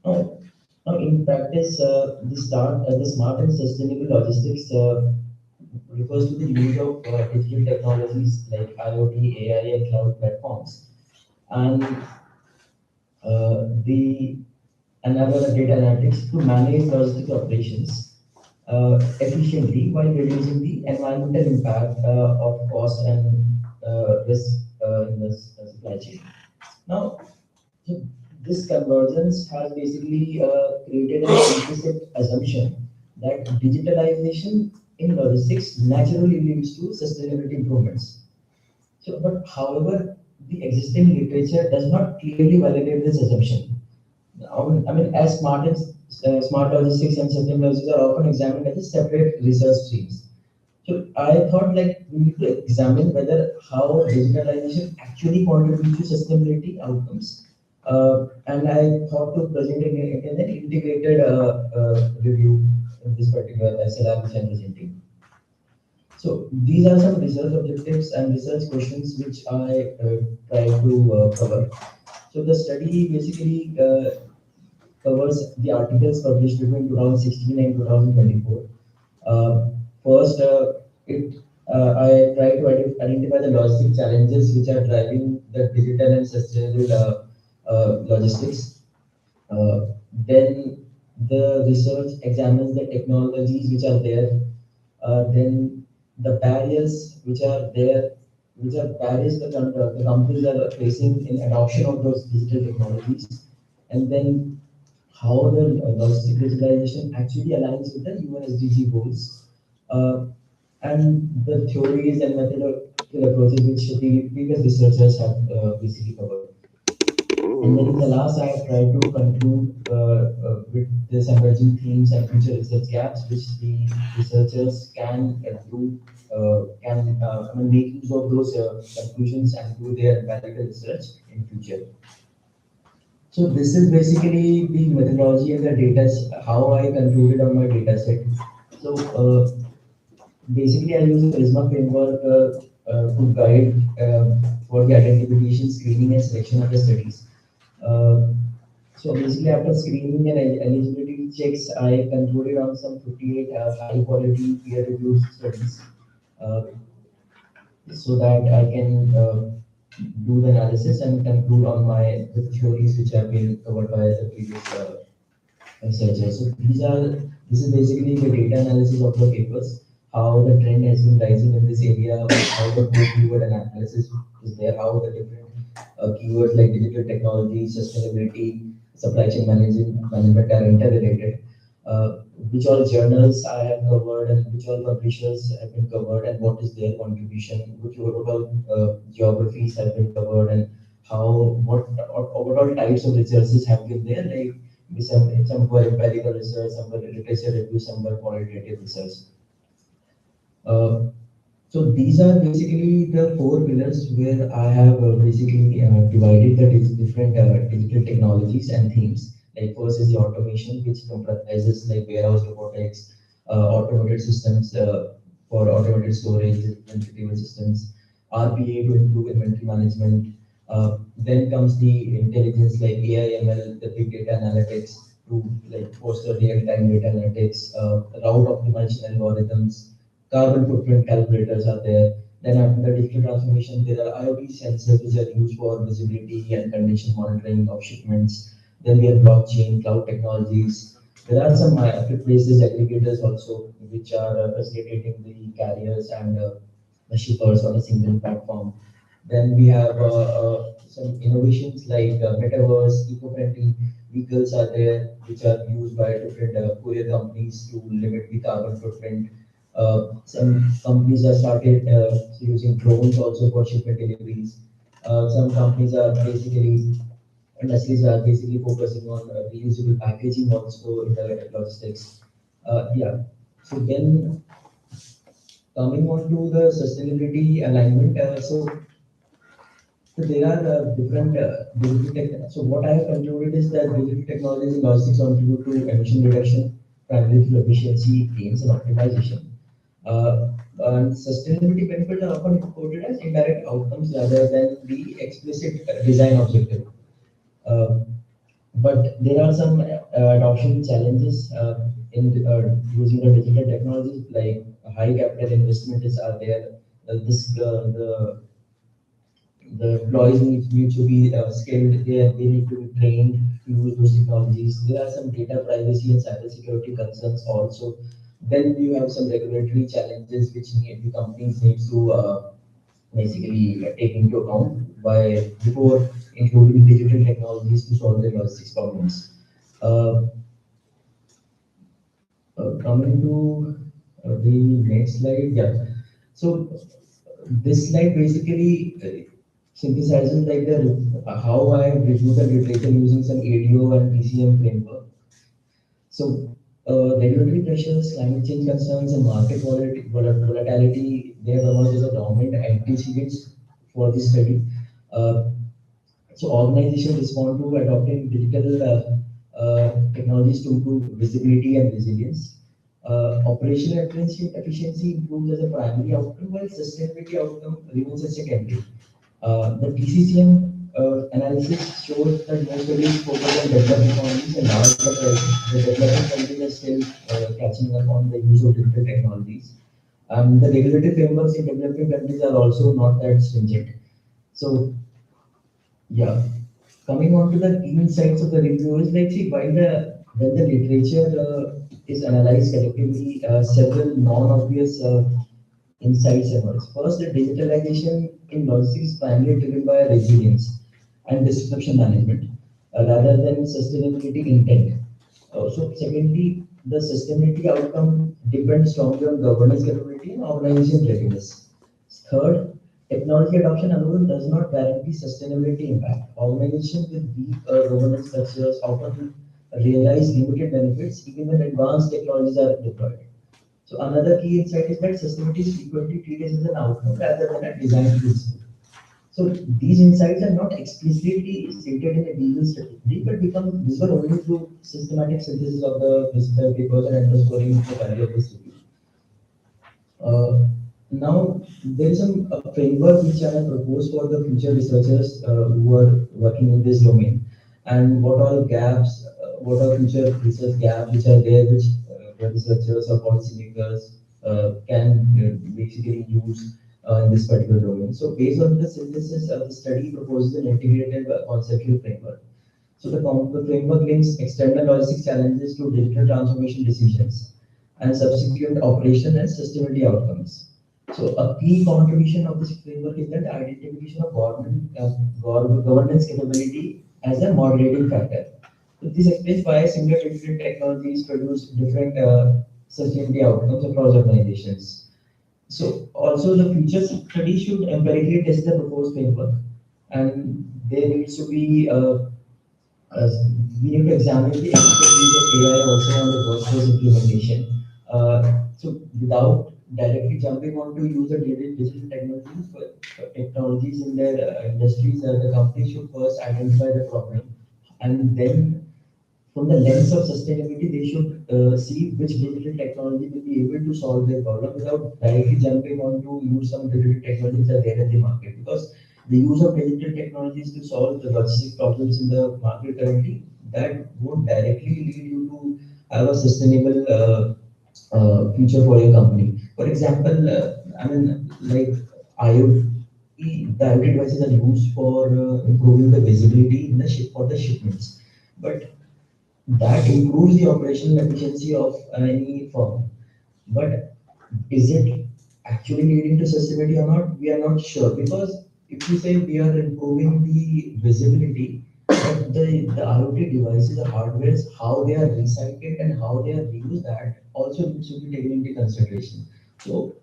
Now, in practice, the smart and sustainable logistics refers to the use of digital technologies like IoT, AI, and cloud platforms, and the another data analytics to manage logistic operations efficiently while reducing the environmental impact of cost and risk in the supply chain. Now, so this convergence has basically created an implicit assumption that digitalization in logistics naturally leads to sustainability improvements. So, but however, the existing literature does not clearly validate this assumption. I mean, as smart logistics and sustainable logistics are often examined as separate research streams. So I thought like we need to examine whether how digitalization actually contributes to sustainability outcomes. And I thought to present in an integrated review in this particular SLR which I'm presenting. So these are some research objectives and research questions which I try to cover. So the study basically covers the articles published between 2016 and 2024. First, I try to identify the logistic challenges which are driving the digital and sustainable logistics. Then the research examines the technologies which are there. Then the barriers which are there, which are barriers the companies are facing in adoption of those digital technologies. And then how the logistic digitalization actually aligns with the UN SDG goals, and the theories and methodological approaches which the previous researchers have basically covered. And then in the last, I tried to conclude with this emerging themes and future research gaps, which the researchers can do, make use of those conclusions and do their empirical research in future. So this is basically the methodology and the data, how I concluded on my data set. So basically, I use the Prisma framework to guide for the identification, screening, and selection of the studies. Uh, so basically, after screening and eligibility checks, I concluded on some 58 high quality peer-reviewed studies, uh, so that I can do the analysis and conclude on my the theories which have been covered by the previous researchers. So this is basically the data analysis of the papers, how the trend has been rising in this area, how the core keyword analysis is there, how the different keywords like digital technology, sustainability, supply chain management are interrelated. Which all journals I have covered and which all publishers have been covered and what is their contribution, what all geographies have been covered and what all types of researches have been there, like some were empirical research, some were literature review, some were qualitative research. Uh, so these are basically the four pillars where I have basically divided the different digital technologies and themes. Like first is the automation, which comprises like warehouse robotics, automated systems for automated storage, inventory systems, RPA to improve inventory management. Then comes the intelligence like AI, ML, the big data analytics to like foster real-time data analytics, route optimization algorithms, carbon footprint calculators are there. Then after the digital transformation, there are IoT sensors which are used for visibility and condition monitoring of shipments. Then we have blockchain, cloud technologies. There are some marketplaces, aggregators also, which are facilitating the carriers and the shippers on a single platform. Then we have some innovations like metaverse, eco-friendly vehicles are there, which are used by different courier companies to limit the carbon footprint. Some companies have started using drones also for shipment deliveries. Some companies are basically, industries are basically focusing on reusable packaging also in the logistics. Yeah. So then coming on to the sustainability alignment. So there are different digital tech. So what I have concluded is that digital technologies in logistics contribute to emission reduction, primarily through efficiency gains and optimization. And sustainability benefits are often reported as indirect outcomes rather than the explicit design objective. Uh, but there are some adoption challenges in using the digital technologies, like high capital investment is are there. The employees need to be skilled, they need to be trained to use those technologies. There are some data privacy and cybersecurity concerns also. Then you have some regulatory challenges which the companies need to basically take into account by before including digital technologies to solve their logistics problems. Uh, Coming to the next slide, yeah. So this slide basically synthesizes like the how I have reviewed the literature using some ADO and PCM framework. So regulatory pressures, climate change concerns, and market volatility, they have emerged as a dominant antecedents for this study. Uh, so organizations respond to adopting digital technologies to improve visibility and resilience. Operational efficiency improves as a primary outcome, while sustainability outcome remains a secondary. The TCCM analysis shows that most studies focus on developing economies and large the developing countries are still catching up on the use of digital technologies. The regulatory frameworks in developing countries are also not that stringent. So, yeah, coming on to the key insights of the review is like, see, when the literature is analyzed collectively, several non-obvious insights emerge. First, the digitalization in logistics is primarily driven by resilience and disruption management rather than sustainability intent. So, secondly, the sustainability outcome depends strongly on governance capability and organization readiness. Third, technology adoption alone does not guarantee sustainability impact. Organizations with weak governance structures often realize limited benefits even when advanced technologies are deployed. So another key insight is that sustainability is frequently treated as an outcome rather than a design principle. So these insights are not explicitly stated in a legal strategy, but become visible only through systematic synthesis of the principal papers and underscoring the value of this review. Now, there is a framework which I have proposed for the future researchers who are working in this domain, and what are gaps, what are future research gaps which are there, which researchers or policymakers can basically use in this particular domain. So, based on the synthesis, the study proposes an integrated conceptual framework. So, the framework links external logistics challenges to digital transformation decisions and subsequent operation and sustainability outcomes. So a key contribution of this framework is that the identification of governance capability as a moderating factor. So this explains why similar digital technologies produce different sustainability outcomes across organizations. So also the future study should empirically test the proposed framework, and there needs to be uh, we need to examine the ethical use of AI also on the workforce implementation. So without directly jumping on to use the digital technologies for technologies in their industries, the company should first identify the problem, and then from the lens of sustainability, they should see which digital technology will be able to solve their problem without directly jumping on to use some digital technologies that are there in the market. Because the use of digital technologies to solve the logistic problems in the market currently, that won't directly lead you to have a sustainable future for your company. For example, I mean, like IoT, the IoT devices are used for improving the visibility in the ship for the shipments, but that improves the operational efficiency of any firm. But is it actually leading to sustainability or not? We are not sure, because if you say we are improving the visibility, but the IoT devices, the hardware, how they are recycled and how they are reused, that also needs to be taken into consideration. So,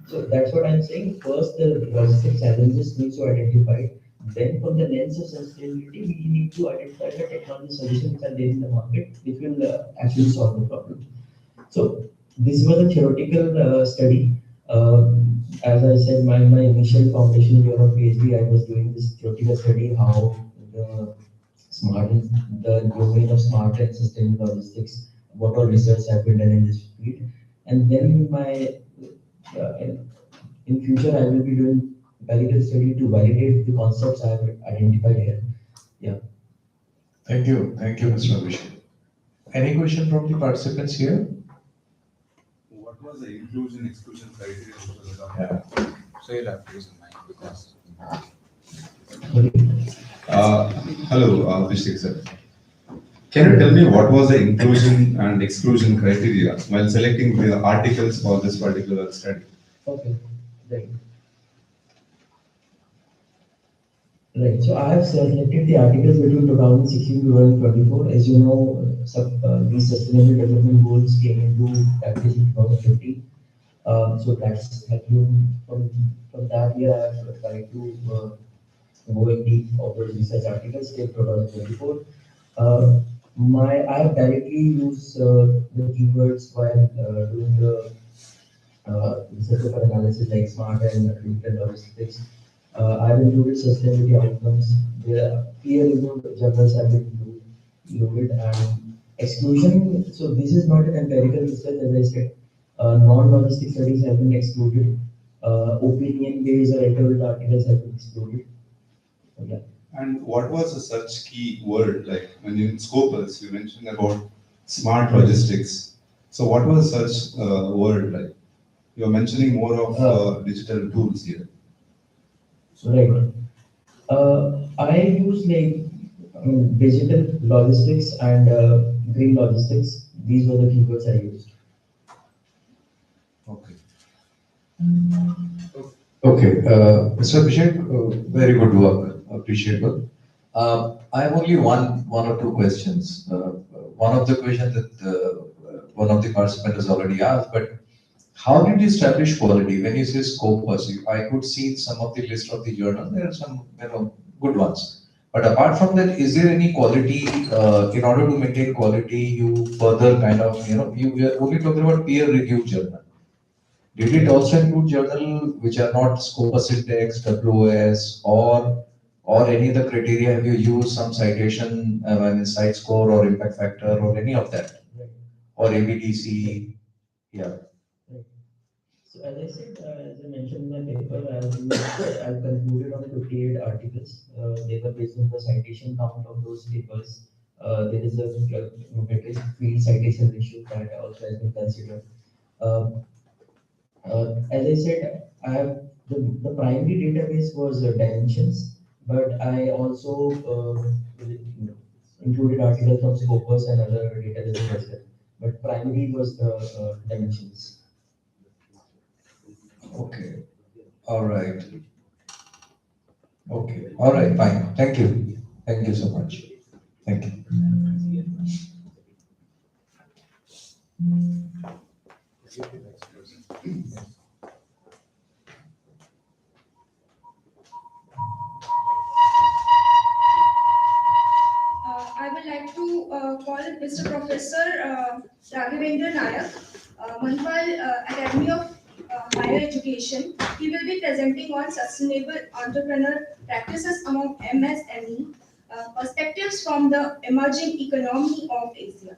so that's what I'm saying. First, the logistic challenges need to identify. Then, from the lens of sustainability, we need to identify the technology solutions which are there in the market, which will actually solve the problem. So this was a theoretical study. As I said, my initial foundation year of PhD, I was doing this theoretical study how the the domain of smart and sustainable logistics, what all research have been done in this field, and then in future I will be doing validate study to validate the concepts I have identified here. Yeah. Thank you, Mr. Abhishek. Any question from the participants here? What was the inclusion exclusion criteria which was Yeah. adopted? So you'll have to use the mic because. Hello, Abhishek sir. Can you tell me what was the inclusion and exclusion criteria while selecting the articles for this particular study? Okay. Right. Right. So I have selected the articles between 2016 to 2024. As you know, these sustainable development goals came into practice in 2015. So that's happening from that year. I have tried to go in deep of those research articles till 2024. I have directly used the keywords while doing the research paper analysis like smart and digital logistics. I've included sustainability outcomes. The peer-reviewed journals have been included, and exclusion. So this is not an empirical research, as I said. Non-logistic studies have been excluded. Opinion-based or interviewed articles have been excluded. Yeah. And what was the such key word, like when you in Scopus, you mentioned about smart logistics. So what was such word like? You're mentioning more of digital tools here. Right. I use like digital logistics and green logistics. These were the keywords I used. Okay. Okay, Mr. Abhishek, very good work, appreciable. I have only one or two questions. One of the questions that one of the participants has already asked, but how did you establish quality? When you say Scopus, I could see some of the list of the journal. There are some, good ones. But apart from that, is there any quality? In order to maintain quality, you further kind of, you were only talking about peer-reviewed journal. Did it also include journal which are not Scopus Index, WOS, or any of the criteria? Have you used some citation, site score or impact factor or any of that? Right. Or ABDC? Yeah. Right. So as I said, as I mentioned in my paper, I've concluded on 58 articles. They were based on the citation count of those papers. There is a metric field citation ratio that also has been considered. As I said, I have the primary database was dimensions, but I also included articles from Scopus and other databases as well. But primary was the dimensions. Okay. All right. Okay. All right. Fine. Thank you. Thank you so much. Thank you. I would like to call Mr. Professor Raghavendra Nayak, Manipal Academy of Higher Education. He will be presenting on sustainable entrepreneur practices among MSME, perspectives from the emerging economy of Asia.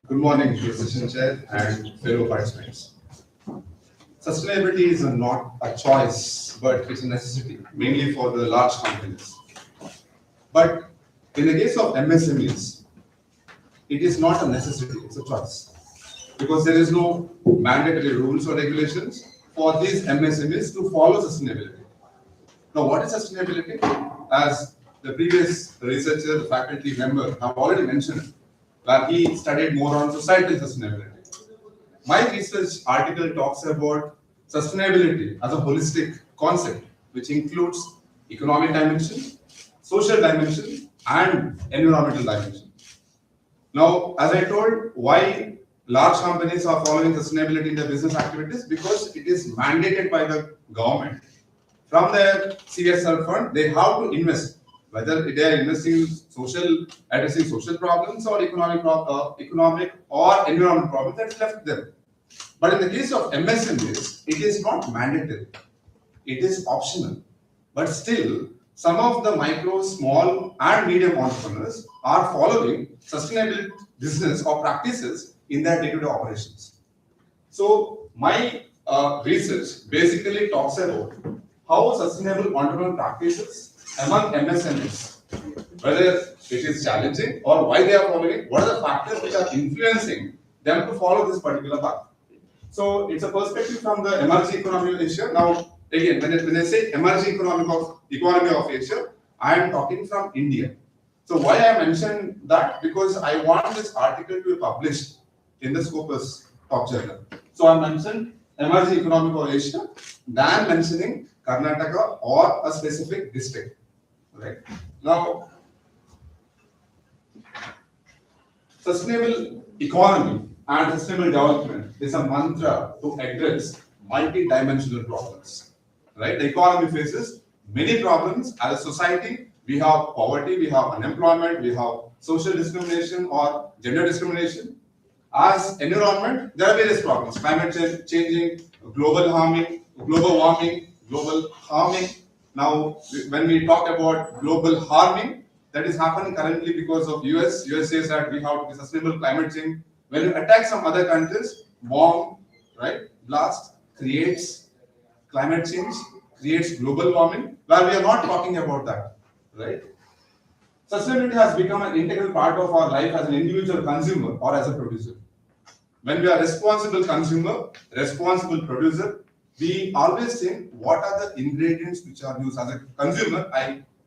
Good morning, Session Chair and fellow participants. Sustainability is not a choice, but it's a necessity, mainly for the large companies. But in the case of MSMEs, it is not a necessity, it's a choice. Because there is no mandatory rules or regulations for these MSMEs to follow sustainability. Now, what is sustainability? As the previous researcher, the faculty member have already mentioned, that he studied more on societal sustainability. My research article talks about sustainability as a holistic concept, which includes economic dimension, social dimension, and environmental dimension. Now, as I told, why large companies are following sustainability in their business activities? Because it is mandated by the government. From their CSR fund, they have to invest, whether they are investing in addressing social problems or economic or environmental problems, that's left them. But in the case of MSMEs, it is not mandatory. It is optional. But still, some of the micro, small, and medium entrepreneurs are following sustainable business or practices in their day-to-day operations. So, my research basically talks about how sustainable entrepreneurial practices among MSMEs, whether it is challenging or why they are following, what are the factors which are influencing them to follow this particular path. So it's a perspective from the emerging economy of Asia. Now, again, when I say emerging economy of Asia, I am talking from India. So why I mentioned that? Because I want this article to be published in the Scopus top journal. So I mentioned emerging economy of Asia, than mentioning Karnataka or a specific district. Right. Now, sustainable economy and sustainable development is a mantra to address multi-dimensional problems. Right? The economy faces many problems as a society. We have poverty, we have unemployment, we have social discrimination or gender discrimination. as environment, there are various problems: climate changing, global warming, global harming. Now, when we talk about global harming, that is happening currently because of US. US says that we have to be sustainable climate change. When you attack some other countries, bomb, right, blast creates climate change, creates global warming, where we are not talking about that, right? Sustainability has become an integral part of our life as an individual consumer or as a producer. When we are responsible consumer, responsible producer, we always think what are the ingredients which are used. As a consumer,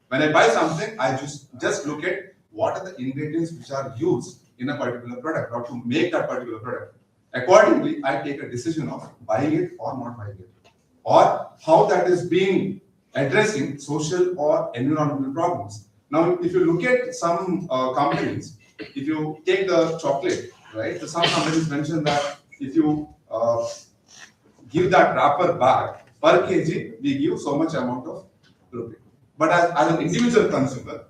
when I buy something, I just look at what are the ingredients which are used in a particular product or to make that particular product. Accordingly, I take a decision of buying it or not buying it, or how that is being addressing social or environmental problems. Now, if you look at some companies, if you take the chocolate, right? So some companies mention that if you give that wrapper back per kg, we give so much amount of rupee. But as an individual consumer,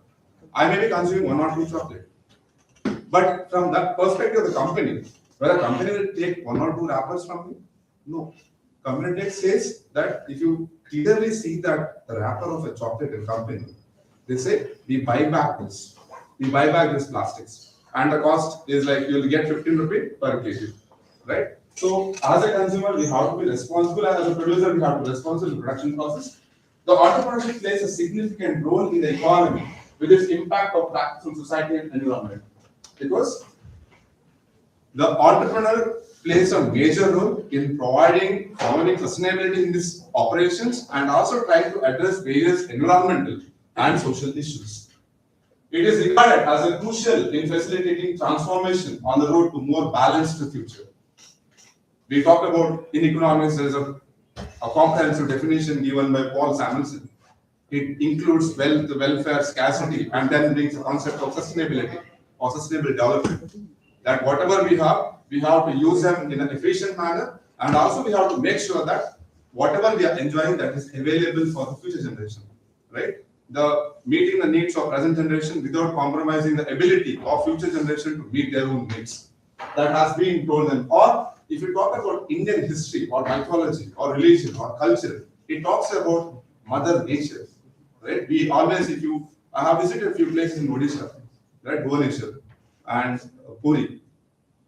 I may be consuming 1 or 2 chocolate. But from that perspective of the company, whether a company will take 1 or 2 wrappers from me? No. Company Tech says that if you clearly see that the wrapper of a chocolate in company, they say we buy back this. We buy back this plastics. And the cost is like you'll get 15 rupees per kg. Right? So as a consumer, we have to be responsible, and as a producer, we have to be responsible in the production process. The entrepreneurship plays a significant role in the economy with its impact of practice on society and environment. Because the entrepreneur plays a major role in providing sustainability in these operations and also trying to address various environmental and social issues. It is regarded as a crucial in facilitating transformation on the road to more balanced future. We talk about in economics, there is a comprehensive definition given by Paul Samuelson. It includes wealth, welfare, scarcity, and then brings the concept of sustainability or sustainable development. That whatever we have to use them in an efficient manner, and also we have to make sure that whatever we are enjoying, that is available for the future generation, right? The meeting the needs of present generation without compromising the ability of future generation to meet their own needs. That has been told them. Or if you talk about Indian history or mythology or religion or culture, it talks about Mother Nature, right? We always, I have visited a few places in Odisha, right? Bhubaneswar and Puri.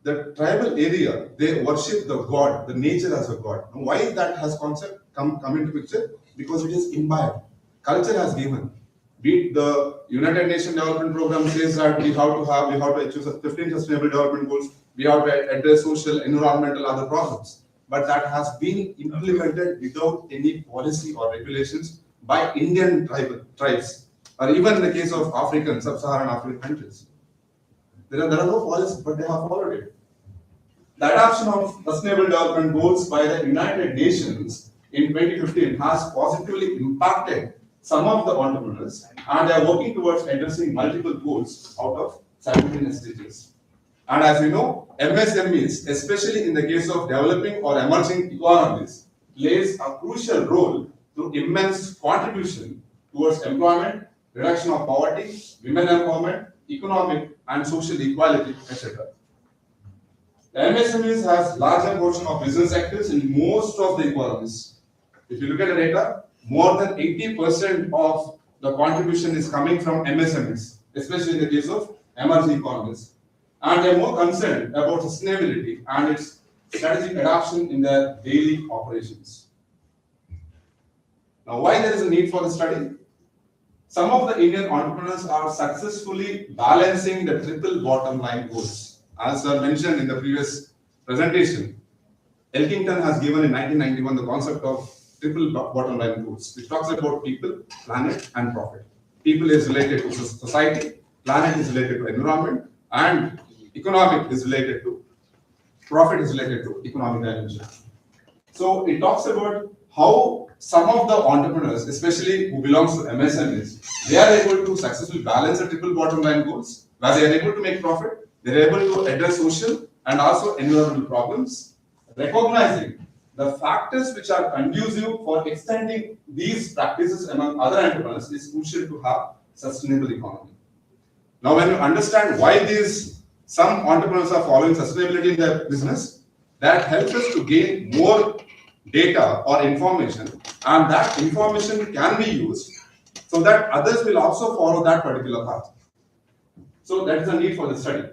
The tribal area, they worship the god, the nature as a god. Why that has concept come into picture? Because it is imbibed. Culture has given. Be it the United Nations Development Program says that we have to achieve 15 sustainable development goals. We have to address social, environmental, other problems. But that has been implemented without any policy or regulations by Indian tribes, or even in the case of African, sub-Saharan African countries. There are no policies, but they have followed it. The adoption of Sustainable Development Goals by the United Nations in 2015 has positively impacted some of the entrepreneurs, and they are working towards addressing multiple goals out of 17 SDGs. And as we know, MSMEs, especially in the case of developing or emerging economies, plays a crucial role through immense contribution towards employment, reduction of poverty, women empowerment, economic and social equality, etc. The MSMEs has larger portion of business sectors in most of the economies. If you look at the data, more than 80% of the contribution is coming from MSMEs, especially in the case of emerging economies. And they are more concerned about sustainability and its strategic adoption in their daily operations. Now, why there is a need for the study? Some of the Indian entrepreneurs are successfully balancing the triple bottom line goals. As mentioned in the previous presentation, Elkington has given in 1991 the concept of triple bottom line goals, which talks about people, planet, and profit. People is related to society, planet is related to environment, and economic is related to profit is related to economic dimension. So it talks about how some of the entrepreneurs, especially who belongs to MSMEs, they are able to successfully balance the triple bottom line goals, where they are able to make profit, they are able to address social and also environmental problems, recognizing the factors which are conducive for extending these practices among other entrepreneurs is crucial to have sustainable economy. Now, when you understand why these some entrepreneurs are following sustainability in their business, that helps us to gain more data or information, and that information can be used so that others will also follow that particular path. So that is the need for the study.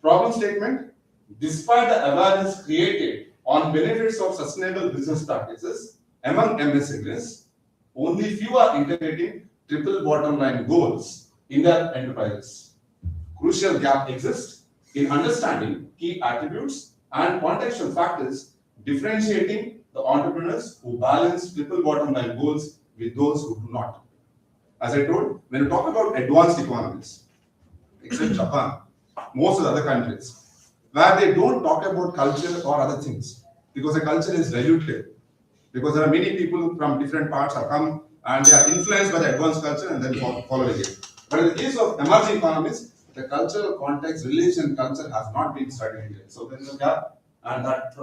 Problem statement: despite the awareness created on benefits of sustainable business practices among MSMEs, only few are integrating triple bottom line goals in their enterprises. Crucial gap exists in understanding key attributes and contextual factors differentiating the entrepreneurs who balance triple bottom line goals with those who do not. As I told, when you talk about advanced economies, except Japan, most of the other countries, where they don't talk about culture or other things, because the culture is diluted, because there are many people from different parts have come and they are influenced by the advanced culture and then follow it. But in the case of emerging economies, the cultural context, religion, culture has not been studied yet. So there is a gap, and that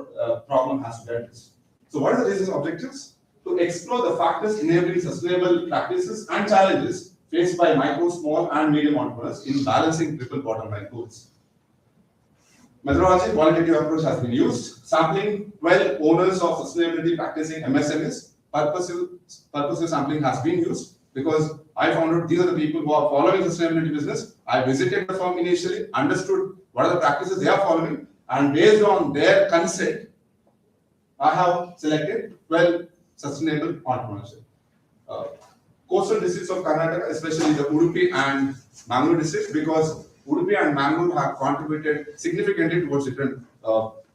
problem has to be addressed. So what are the research objectives? To explore the factors enabling sustainable practices and challenges faced by micro, small, and medium entrepreneurs in balancing triple bottom line goals. Methodology, qualitative approach has been used. Sampling 12 owners of sustainability practicing MSMEs. Purposive sampling has been used because I found out these are the people who are following sustainability business. I visited the firm initially, understood what are the practices they are following, and based on their consent, I have selected 12 sustainable entrepreneurship. Coastal districts of Karnataka, especially the Udupi and Mangalore districts, because Udupi and Mangalore have contributed significantly towards different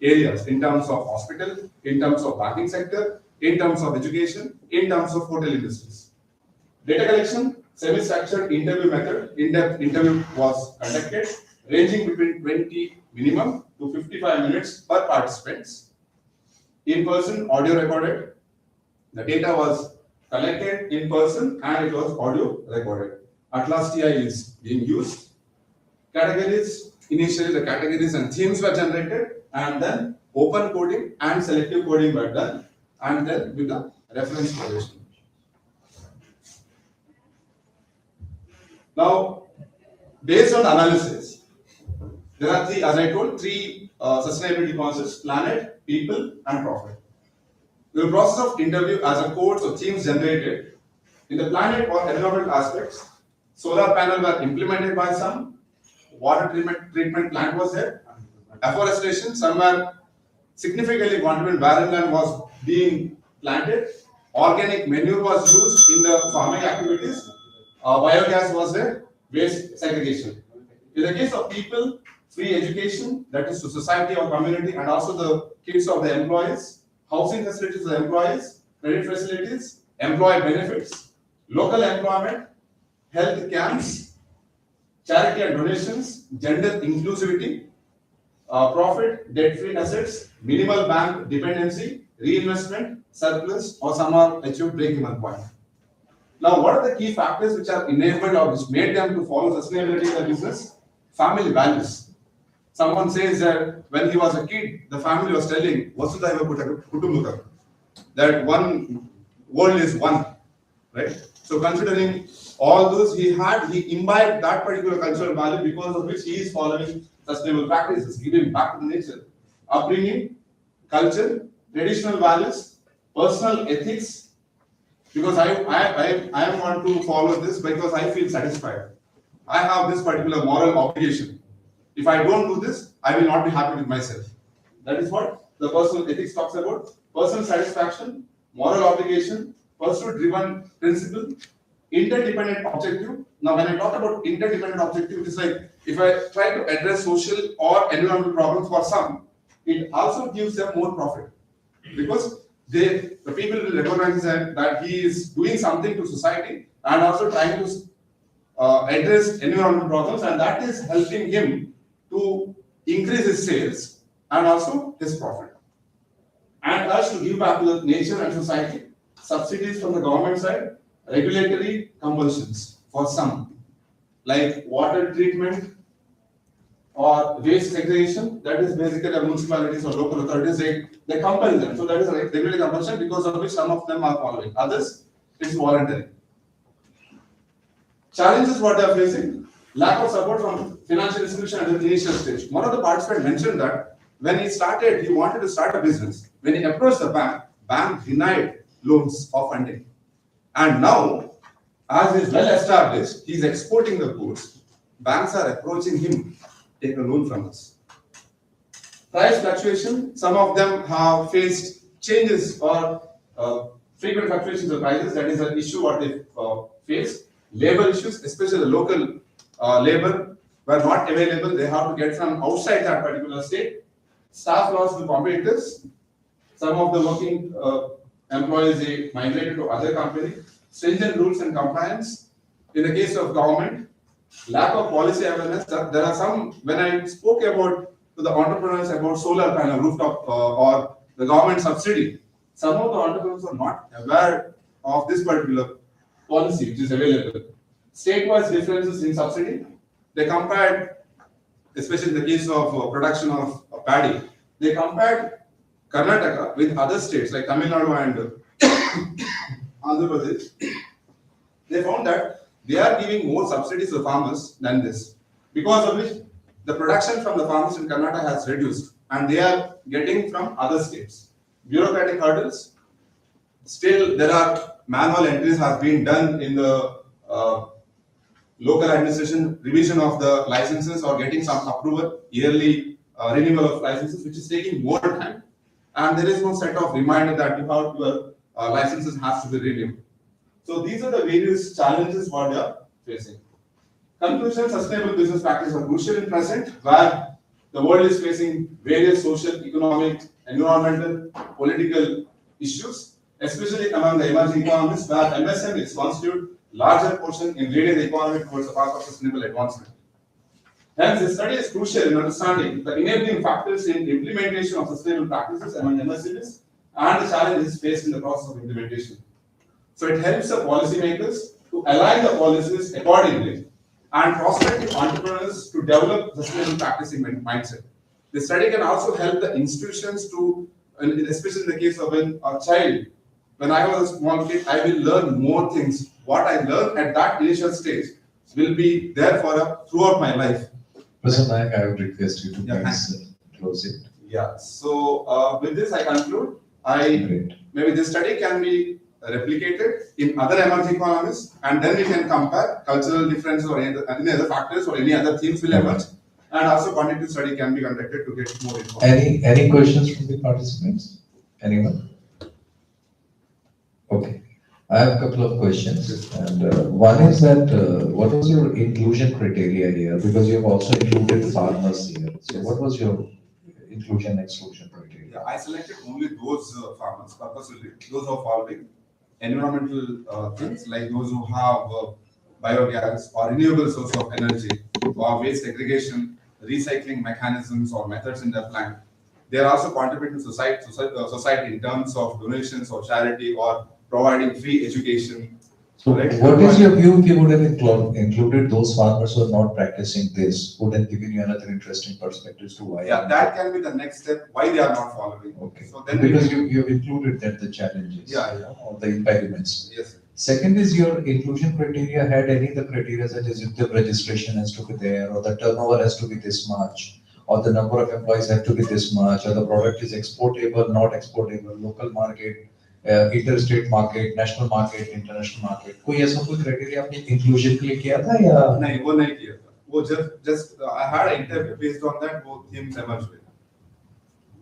areas in terms of hospital, in terms of banking sector, in terms of education, in terms of hotel industries. Data collection, semi-structured interview method, in-depth interview was conducted, ranging between 20 minimum to 55 minutes per participants. In person, audio recorded. The data was collected in person and it was audio recorded. Atlas TI is being used. Categories, initially the categories and themes were generated, and then open coding and selective coding were done, and then with the reference provision. Now, based on analysis, there are three, as I told, three sustainability concepts: planet, people, and profit. The process of interview as a codes or themes generated in the planet or environmental aspects. Solar panel were implemented by some, water treatment plant was there, afforestation, some were significantly contributed, barren land was being planted, organic manure was used in the farming activities, biogas was there, waste segregation. In the case of people, free education, that is to society or community, and also the kids of the employees, housing facilities of the employees, credit facilities, employee benefits, local employment, health camps, charity and donations, gender inclusivity, profit, debt-free assets, minimal bank dependency, reinvestment, surplus, or some are achieved break-even point. Now, what are the key factors which are enabled or which made them to follow sustainability in their business? Family values. Someone says that when he was a kid, the family was telling Vasudhaiva Kutumbakam, that one world is one, right? So considering all those he imbibed that particular cultural value, because of which he is following sustainable practices, giving back to the nature. Upbringing, culture, traditional values, personal ethics, because I want to follow this because I feel satisfied. I have this particular moral obligation. If I don't do this, I will not be happy with myself. That is what the personal ethics talks about. Personal satisfaction, moral obligation, pursuit-driven principle, interdependent objective. Now, when I talk about interdependent objective, it is like if I try to address social or environmental problems for some, it also gives them more profit, because the people will recognize that he is doing something to society and also trying to address environmental problems, and that is helping him to increase his sales and also his profit. And urge to give back to the nature and society, subsidies from the government side, regulatory compulsions for some, like water treatment or waste segregation. That is basically the municipalities or local authorities, they compel them. So that is a regulatory compulsion, because of which some of them are following. Others, it's voluntary. Challenges what they are facing: Lack of support from financial institution at the initial stage. One of the participants mentioned that when he started, he wanted to start a business. When he approached the bank denied loans or funding. And now, as he is well established, he is exporting the goods. Banks are approaching him, take a loan from us. Price fluctuation, some of them have faced changes or frequent fluctuations of prices. That is an issue what they face. Labor issues, especially the local labor were not available. They have to get from outside that particular state. Staff loss to competitors. Some of the working employees they migrated to other companies. Stringent rules and compliance. In the case of government, lack of policy awareness. There are some, when I spoke about to the entrepreneurs about solar panel rooftop or the government subsidy, some of the entrepreneurs are not aware of this particular policy which is available. State-wise differences in subsidy. They compared, especially in the case of production of paddy, they compared Karnataka with other states like Tamil Nadu and Andhra Pradesh. They found that they are giving more subsidies to farmers than this, because of which the production from the farmers in Karnataka has reduced and they are getting from other states. Bureaucratic hurdles. Still, there are manual entries have been done in the local administration, revision of the licenses or getting some approval, yearly renewal of licenses, which is taking more time. And there is no set of reminder that your licenses has to be renewed. So these are the various challenges what they are facing. Conclusion, sustainable business practices are crucial in present, where the world is facing various social, economic, environmental, political issues, especially among the emerging economies, where MSMEs constitute larger portion in leading the economy towards the path of sustainable advancement. Hence, this study is crucial in understanding the enabling factors in implementation of sustainable practices among MSMEs and the challenges faced in the process of implementation. So it helps the policymakers to align the policies accordingly and prospective entrepreneurs to develop sustainable practicing mindset. The study can also help the institutions to, especially in the case of a child, when I was a small kid, I will learn more things. What I learned at that initial stage will be there for throughout my life. Professor Nayak, I would request you to please close it. Yeah. So with this, I conclude. Maybe this study can be replicated in other emerging economies, and then we can compare cultural differences or any other factors or any other themes will emerge, and also quantitative study can be conducted to get more information. Any questions from the participants? Anyone? Okay. I have a couple of questions, and one is that what was your inclusion criteria here? Because you have also included farmers here. So what was your inclusion exclusion criteria? Yeah, I selected only those farmers purposely, those who are following environmental things like those who have biogas or renewable source of energy or waste segregation, recycling mechanisms or methods in their plant. They are also contributing to society in terms of donations or charity or providing free education. So what is your view if you would have included those farmers who are not practicing this? Would have given you another interesting perspective to why? Yeah, that can be the next step, why they are not following. Okay. So then because you have included that the challenges or the impediments. Yes. Second is your inclusion criteria had any of the criteria such as if the registration has to be there, or the turnover has to be this much, or the number of employees have to be this much, or the product is exportable, not exportable, local market, interstate market, national market, international market. कोई ऐसा कोई criteria आपने inclusion के लिए किया था या? नहीं, वो नहीं किया था. वो just I had an interview based on that. वो themes emerged.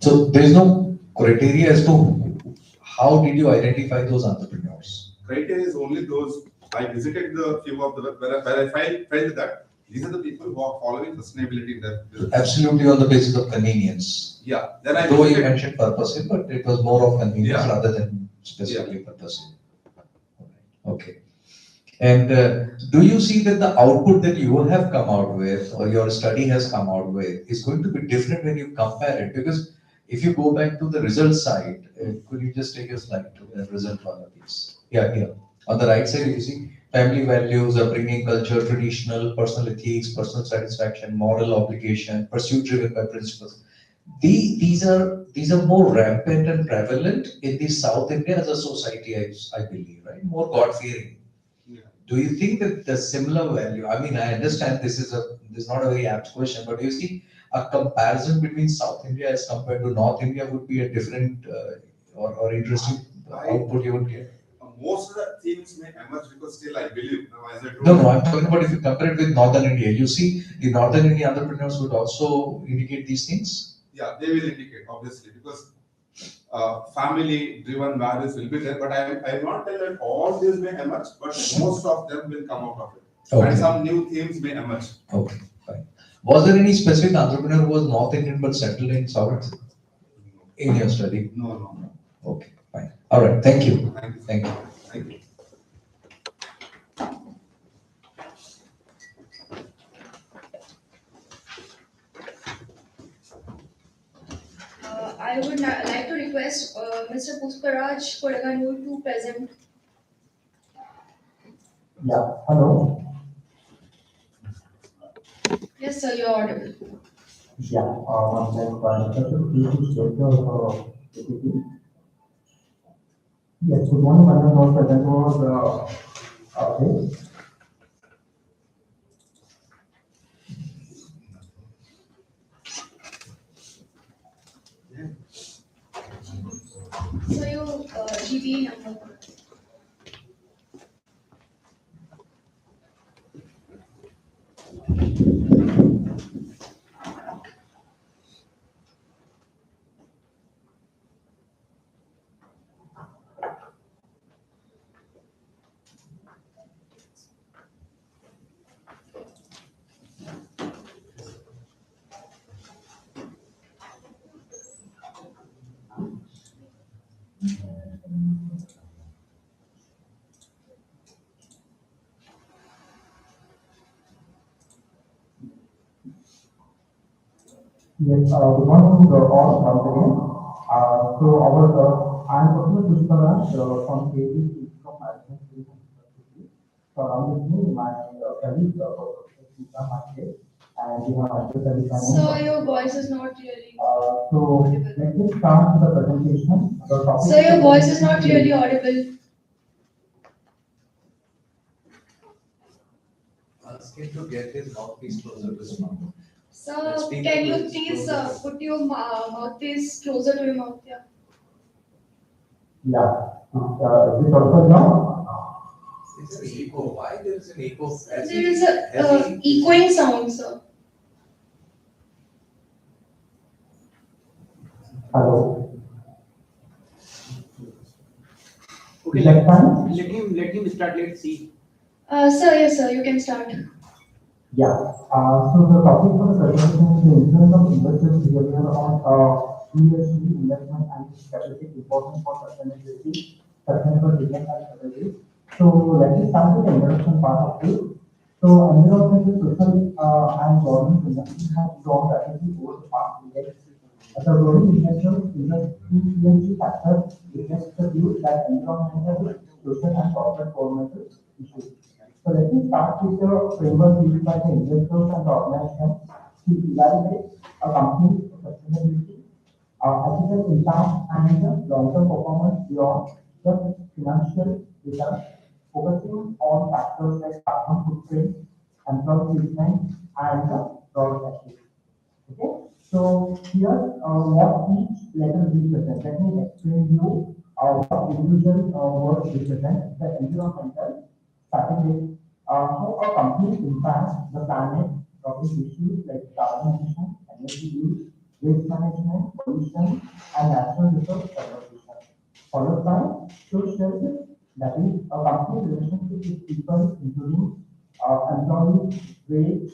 So there is no criteria as to how did you identify those entrepreneurs? Criteria is only those. I visited the few of the where I felt that these are the people who are following sustainability in their business. Absolutely on the basis of convenience. Yeah. Then I though you mentioned purpose, but it was more of convenience rather than specifically purpose. Okay. And do you see that the output that you have come out with or your study has come out with is going to be different when you compare it? Because if you go back to the result side, could you just take a slide to the result one piece? Yeah, here. On the right side, you see family values, upbringing culture, traditional, personal ethics, personal satisfaction, moral obligation, pursuit driven by principles. These are more rampant and prevalent in the South India as a society, I believe, right? More God-fearing. Yeah. do you think that the similar value, I mean, I understand this is not a very apt question, but do you see a comparison between South India as compared to North India would be a different or interesting output you would get? Most of the themes may emerge because still I believe, now as I told No, I'm talking about if you compare it with Northern India. You see, the Northern Indian entrepreneurs would also indicate these things. Yeah, they will indicate, obviously, because family-driven values will be there. But I'm not telling that all these may emerge, but most of them will come out of it. Okay. And some new themes may emerge. Okay, fine. Was there any specific entrepreneur who was North Indian but settled in South in your study? No. Okay, fine. All right, thank you. Thank you. Thank you. Thank you. I would like to request Mr. Pushparaj Kodaganu to present. Yeah, hello. Yes, sir, you're audible. Yeah, one second. Please check your PPT. Yes, good morning, madam. All present was okay. So your GPA number. Yes, good morning all once again. I'm Professor Pushparaj from KD from Management University. So I'm with me, my colleague, Professor Sita Mate, and we have Dr. Kalika. So your voice is not really. So let me start the presentation. So your voice is not clearly audible. Ask him to get his mouthpiece closer to his mouth. So can you please put your mouthpiece closer to your mouth? Yeah. Yeah, is it also now? Is there an echo? Why there is an echo? There is a echoing sound, sir. Hello. Okay, Is that fine? let him start. Let's see. Sir, yes, sir, you can start. Yeah. So the topic for the presentation is the influence of investors' behavior on ESG investment and its strategic importance for sustainability, sustainable business and strategy. So let me start with the introduction part of it. So environmental, social, and governance industry has grown rapidly over the past decades. The growing investors in ESG factors reflects the view that environmental, social, and corporate governance issues. So let me start with the framework used by the investors and the organizations to evaluate a company's sustainability, ethical impact, and the long-term performance beyond just financial returns, focusing on factors like carbon footprint, employee treatment, and the broad ethics. Okay, so here what each letter represents. Let me explain you what individual words represent the environmental, strategic, how a company impacts the planet, topic issues like carbon emission, energy use, waste management, pollution, and natural resource conservation. Followed by social, that is a company's relationship with people, including employees, wage,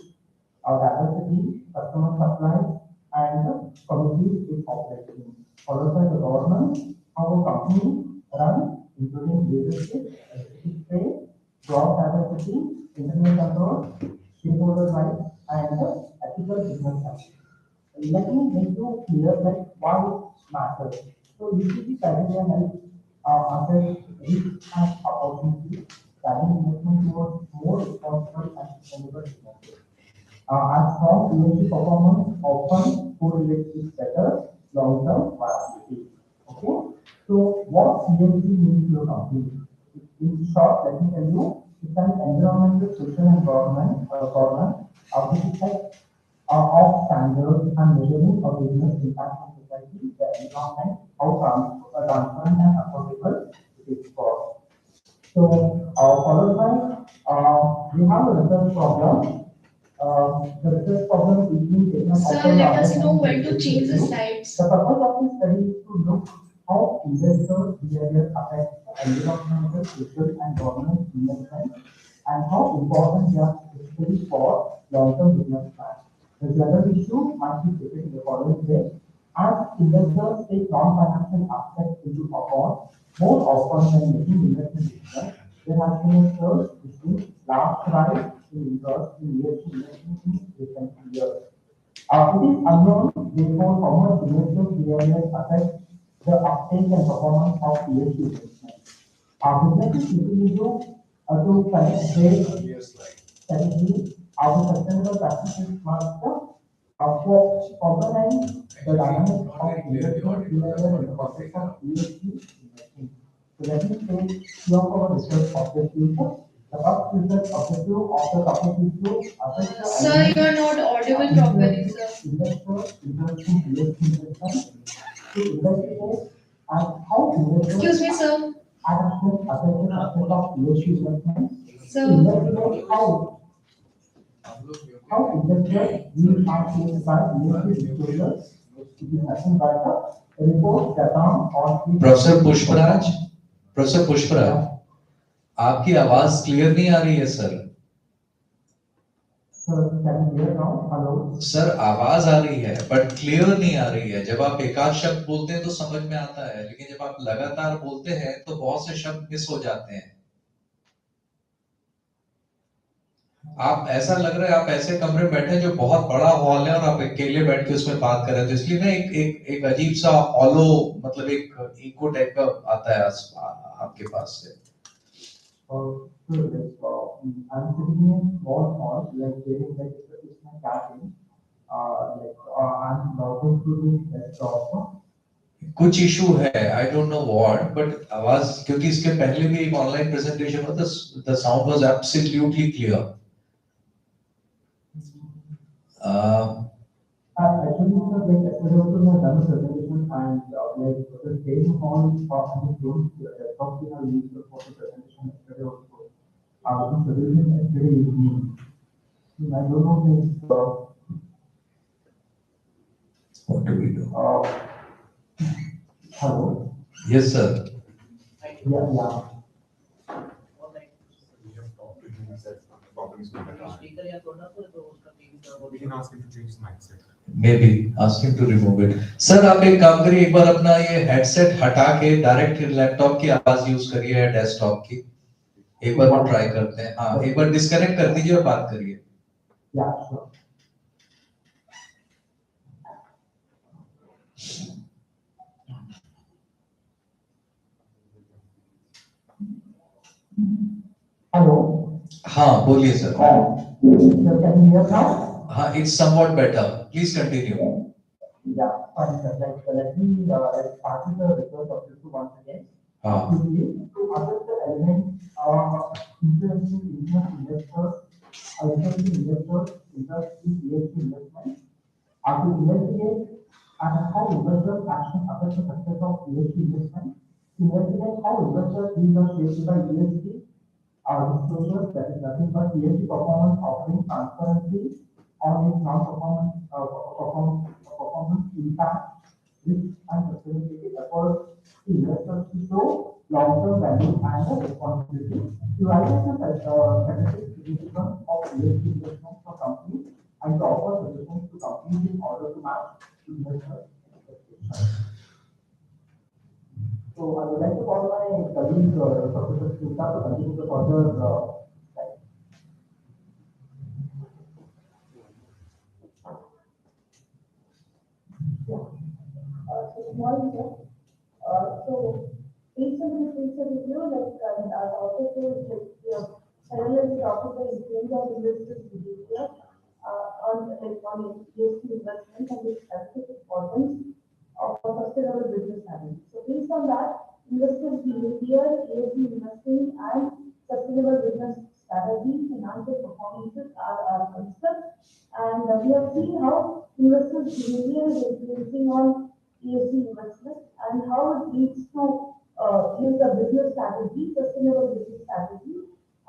diversity, customer supply, and the communities it operates in. Followed by the governance, how a company run, including leadership, executive pay, job diversity, internal control, stakeholder rights, and the ethical business practices. Let me make you clear like why it matters. So UCC criteria helps assess risk and opportunity, guiding investment towards more responsible and sustainable businesses. As strong ESG performance often correlates with better long-term viability. Okay, so what ESG means to your company? In short, let me tell you, It's an environmental, social, and governance of the effect of standards and measuring of business impact on society, the environment, how transparent and affordable it is for. So, followed by, we have a research problem. The research problem is being taken up. Sir, let us know when to change the slides. The purpose of this study is to look how investors' behavior affects environmental, social, and governance investment, and how important they are especially for long-term business plans. The general issue must be taken in the following way. As investors take non-financial aspects into account, more often than making investment decisions, there has been a surge between large rise in interest in ESG investment in recent years. It is unknown, therefore, how much investors' behavior affects the uptake and performance of ESG investment. Businesses looking into to connect their strategy of the sustainable practices must organize the dynamics of investment behavior in the context of ESG investing. So let me say few of our research objectives. The first research objective of the topic is to assess the Sir, you are not audible properly, sir. investors interest in ESG investment, to investigate and how investors Excuse me, sir. adoption assessment of ESG investment, to Sir, investigate how investors will are changed by ESG disclosures. It is nothing but a report that on professor Pushpraj, आपकी आवाज clear नहीं आ रही है sir. Sir आवाज आ रही है but clear नहीं आ रही है। जब आप एकाध शब्द बोलते हैं तो समझ में आता है, लेकिन जब आप लगातार बोलते हैं तो बहुत से शब्द मिस हो जाते हैं। आप ऐसा लग रहा है आप ऐसे कमरे में बैठे जो बहुत बड़ा हॉल है और आप अकेले बैठ के उसमें बात कर रहे हैं, तो इसलिए ना एक अजीब सा ऑलो मतलब एक इको टाइप का आता है आपके पास से। I'm sitting in a small hall, like where it's my cabin. I'm browsing through the desktop. कुछ इशू है, I don't know what, but आवाज, क्योंकि इसके पहले भी एक ऑनलाइन प्रेजेंटेशन हुआ था, the sound was absolutely clear. Actually, sir, like yesterday also we have done a presentation and like the same hall on the floor, desktop we have used for the presentation yesterday also. The presentation yesterday evening. I don't know if What do we do? hello. Yes, sir. Yeah. We can ask him to change his mindset. Maybe ask him to remove it. Sir आप एक काम करिए, एक बार अपना ये headset हटा के direct laptop की आवाज यूज करिए या डेस्कटॉप की। एक बार वो ट्राई करते हैं। हाँ, एक बार डिस्कनेक्ट कर दीजिए और बात करिए। Yeah, sure. Hello. हाँ बोलिए sir. Sir, can you hear now? हाँ, it's somewhat better. Please continue. Yeah, fine, sir. Let me start with the research objective once again. हाँ। To assess the elements influencing business investors, influencing investors interest in ESG investment, to investigate and how investors' action affects the success of ESG investment, investigate how investors view the shaped by ESG disclosures, that is nothing but ESG performance offering transparency on its performance impact, risk and sustainability efforts to investors to show long-term value and the responsibility to identify the strategic significance of ESG investment for companies and to offer solutions to companies in order to match investors' expectations. So I would like to call my colleague, Professor Sita, to continue the further slide. Good morning, sir. So, each of these things that we do, like, our topic is like, parallel topic is influence of investors' behavior on ESG investment and its specific importance of sustainable business strategy. So, based on that, investors' behavior, ESG investing, and sustainable business construct. And we have seen how investors' behavior is influencing on ESG investment and how it leads to use a business strategy, sustainable business strategy,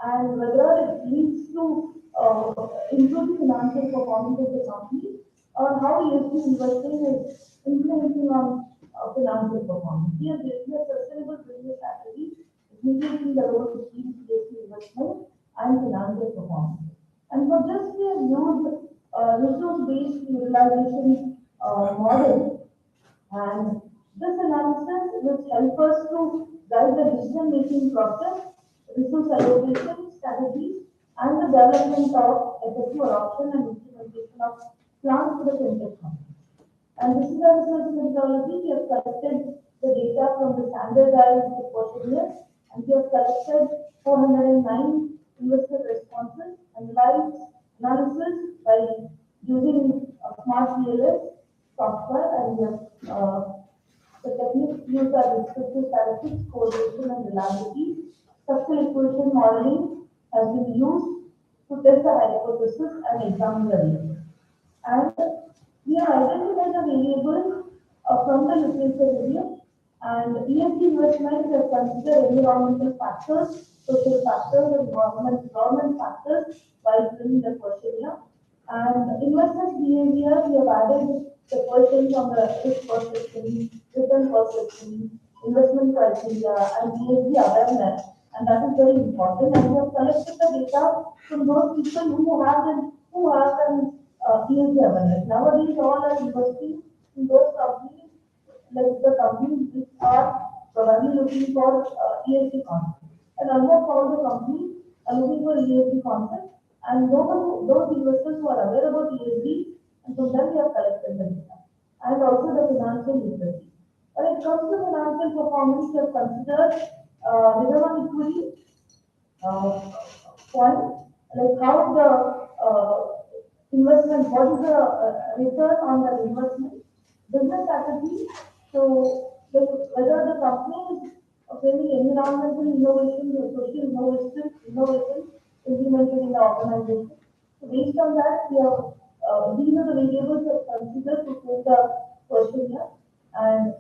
and whether it leads to improving financial performance of the company or how ESG investing is influencing on financial performance. Here, business sustainable business strategy is increasing the role between ESG investment and financial performance. And for this, we have used resource-based utilization model, and this analysis will help us to guide the decision-making process, resource allocation strategies, and the development of effective adoption and implementation of plans for the fintech company. And this is a research methodology. We have collected the data from the standardized questionnaire, and we have collected 409 investor responses, analyzed analysis by using smart PLS software, and we have the techniques used are descriptive statistics, correlation, and reliability. Structural equation modeling has been used to test the hypothesis and examine the data. And we have identified the variables from the literature review, and ESG investments have considered environmental factors, social factors, and government factors while filling the questionnaire. And investors' behavior, we have added the questions on the risk perception, return perception, investment criteria, and ESG awareness, and that is very important. And we have collected the data from those people who have an ESG awareness. Nowadays, all are investing in those companies, like the companies which are probably looking for ESG content. And almost all the companies are looking for ESG content, and those investors who are aware about ESG, and from them we have collected the data. And also the financial literacy. When it comes to financial performance, we have considered return on equity point, like how the investment, what is the return on the investment, business strategy, so like whether the company is facing environmental innovation or social innovation implemented in the organization. So based on that, we have these are the variables that considered to take the questionnaire. And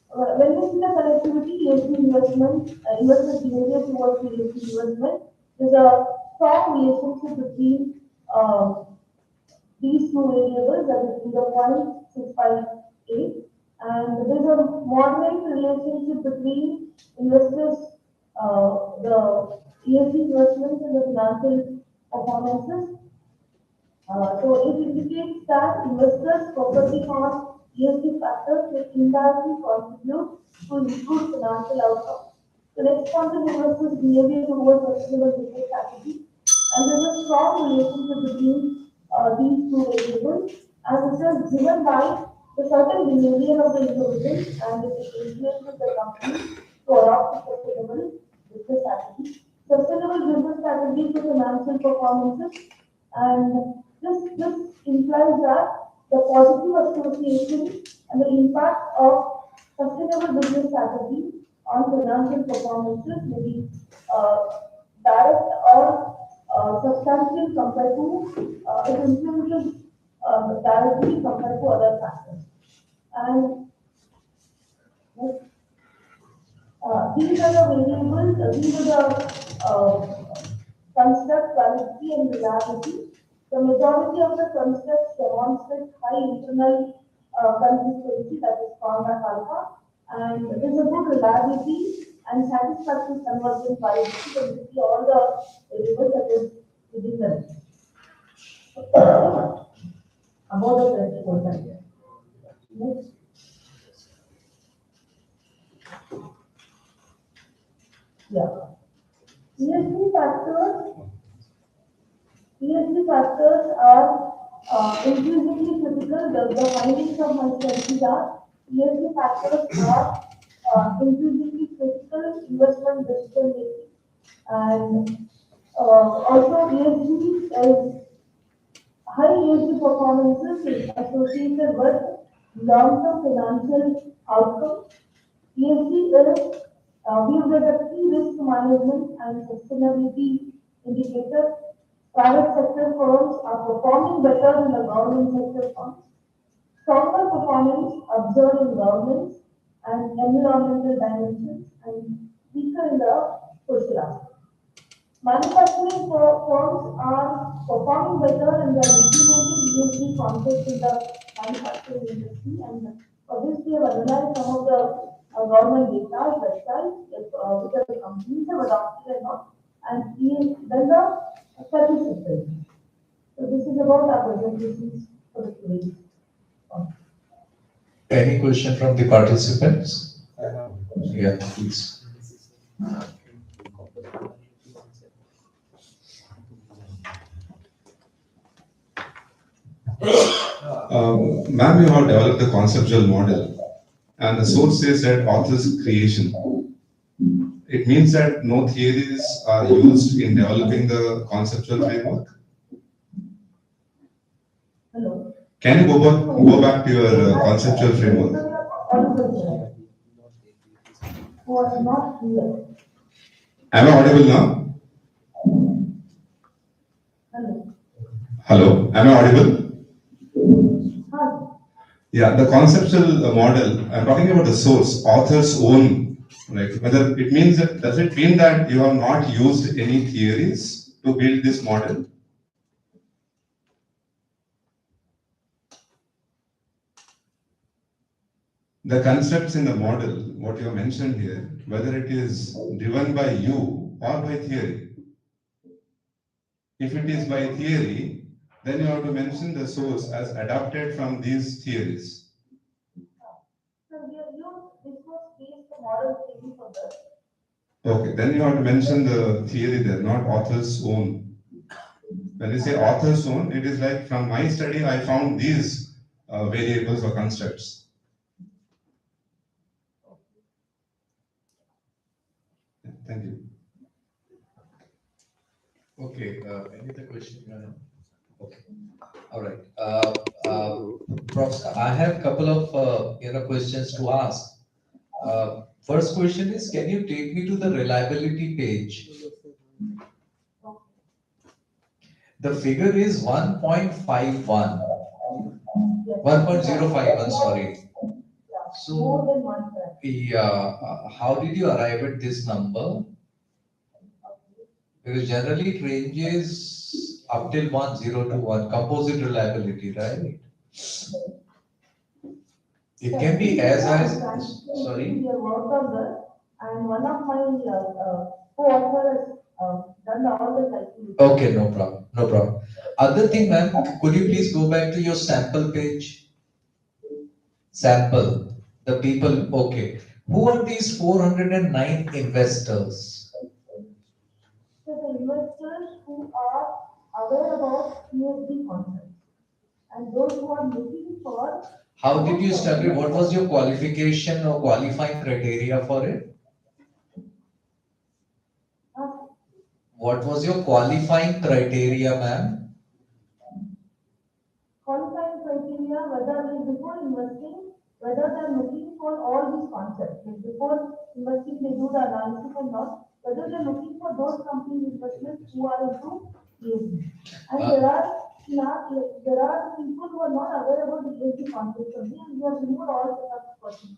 when we see the connectivity, ESG investment, investor behavior towards ESG investment, there's a strong relationship between these two variables, that is 0.658, and there's a moderate relationship between investors, the ESG investments and the financial performances. So it indicates that investors focusing on ESG factors will indirectly contribute to improved financial outcomes. The next point is investors' behavior towards sustainable business strategy, and there's a strong relationship between these two variables, and it is driven by the certain behavior of the individual and it influences the company to adopt a sustainable business strategy. Sustainable business strategy to financial performances, and this implies that the positive association and the impact of sustainable business strategy on financial performances may be direct or substantial compared to it influences directly compared to other factors. And these are the variables, these are the construct validity and reliability. The majority of the constructs demonstrate high internal consistency, that is format alpha, and there is a good reliability and satisfactory conversion validity when you see all the variables that is within the range. About the threshold. Next. Yeah. ESG factors are increasingly critical. The findings of my studies are ESG factors are increasingly critical investment decision making, and also ESG is high ESG performances is associated with long-term financial outcomes. ESG is viewed as a key risk management and sustainability indicator. Private sector firms are performing better than the government sector firms. Stronger performance observed in governance and environmental dimensions and weaker in the social aspect. Manufacturing firms are performing better and they are implementing ESG concepts in the manufacturing industry, and for this we have analyzed some of the government data websites which are the companies have adopted or not, and then the statistics. So this is about our presentations for the today. Any question from the participants? Yeah, please. Ma'am, you have developed the conceptual model, and the source says that author's creation. It means that no theories are used in developing the conceptual framework. Hello. Can you go back to your conceptual framework? Was not clear. Am I audible now? Hello. Hello, am I audible? Hi. Yeah, the conceptual model, I'm talking about the source, author's own, right? Whether it means that, does it mean that you have not used any theories to build this model? The concepts in the model, what you have mentioned here, whether it is driven by you or by theory. If it is by theory, then you have to mention the source as adapted from these theories. So we have used this was based the model theory for this. Okay, then you have to mention the theory there, not author's own. When you say author's own, it is like from my study, I found these variables or constructs. Thank you. Okay, any other question? Okay, all right. Prof, I have a couple of questions to ask. First question is, can you take me to the reliability page? The figure is 1.51. 1.051, sorry. So, yeah, how did you arrive at this number? Because generally it ranges up till 1021, composite reliability, right? It can be as high as, sorry? We have worked on this, and one of my co-authors has done all the calculations. Okay, no problem, no problem. Other thing, ma'am, could you please go back to your sample page? Sample, the people, okay. Who are these 409 investors? So the investors who are aware about ESG concepts and those who are looking for. How did you study? What was your qualification or qualifying criteria for it? What was your qualifying criteria, ma'am? Qualifying criteria, whether they before investing, whether they are looking for all these concepts. Like before investing, they do the analysis and not, whether they are looking for those company investments who are into ESG. And there are people who are not aware about the ESG concepts only, and we have removed all set of questions.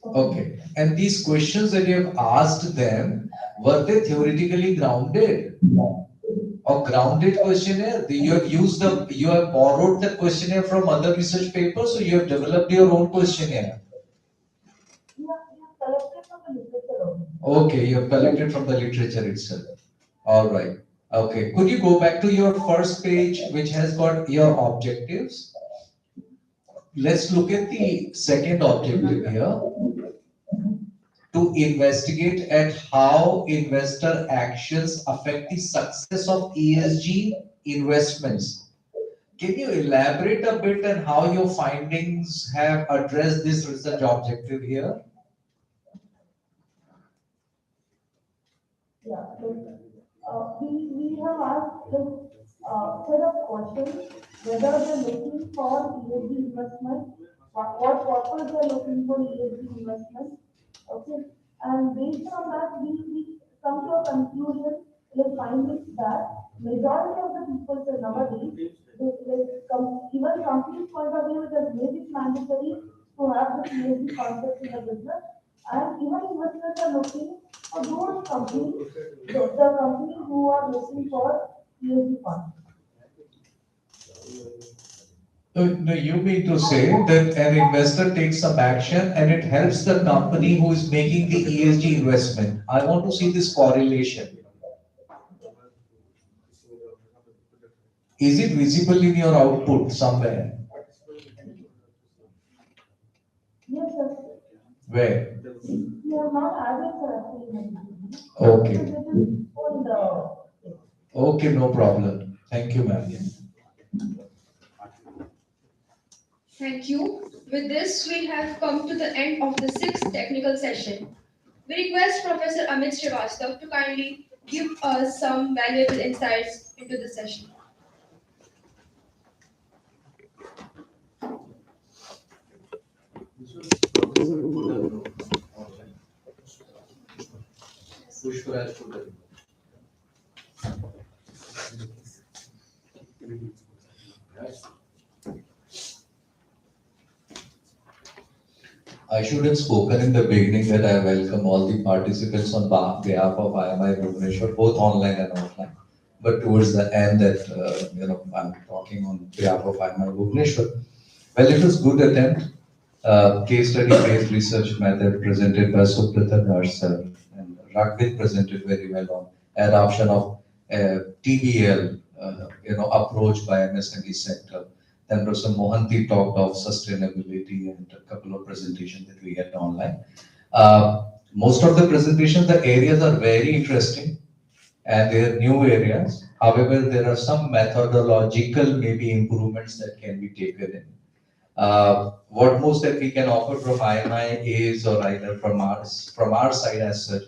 Okay. And these questions that you have asked them, were they theoretically grounded? Or grounded questionnaire? You have borrowed the questionnaire from other research papers, so you have developed your own questionnaire. We have collected from the literature only. Okay, you have collected from the literature itself. All right. Okay. Could you go back to your first page, which has got your objectives? Let's look at the second objective here. To investigate at how investor actions affect the success of ESG investments. Can you elaborate a bit on how your findings have addressed this research objective here? Yeah, we have asked set of questions whether they're looking for ESG investment, what purpose they're looking for ESG investment. Okay, and based on that, we come to a conclusion, like finding that majority of the people say nowadays, even companies point of view, it is maybe mandatory to have the PhD concept in the business. And even investors are looking for those companies, the companies who are looking for PhD funds. No, you mean to say that an investor takes some action and it helps the company who is making the ESG investment. I want to see this correlation. Is it visible in your output somewhere? Yes, sir. Where? We have not added, sir, actually. Okay. Because it is on the. Okay, no problem. Thank you, ma'am. Thank you. With this, we have come to the end of the sixth technical session. We request Professor Amit Srivastav to kindly give us some valuable insights into the session. I should have spoken in the beginning that I welcome all the participants on behalf of IMI Bhubaneswar, both online and offline. But towards the end, I'm talking on behalf of IMI Bhubaneswar. Well, it was good attempt. Case study-based research method presented by Suprata Dash sir, and Raghvin presented very well on adoption of TBL, approach by MSME sector. Then Professor Mohanty talked of sustainability and a couple of presentations that we had online. Most of the presentations, the areas are very interesting and they are new areas. However, there are some methodological maybe improvements that can be taken in. What most that we can offer from IMI is, or either from our side as such,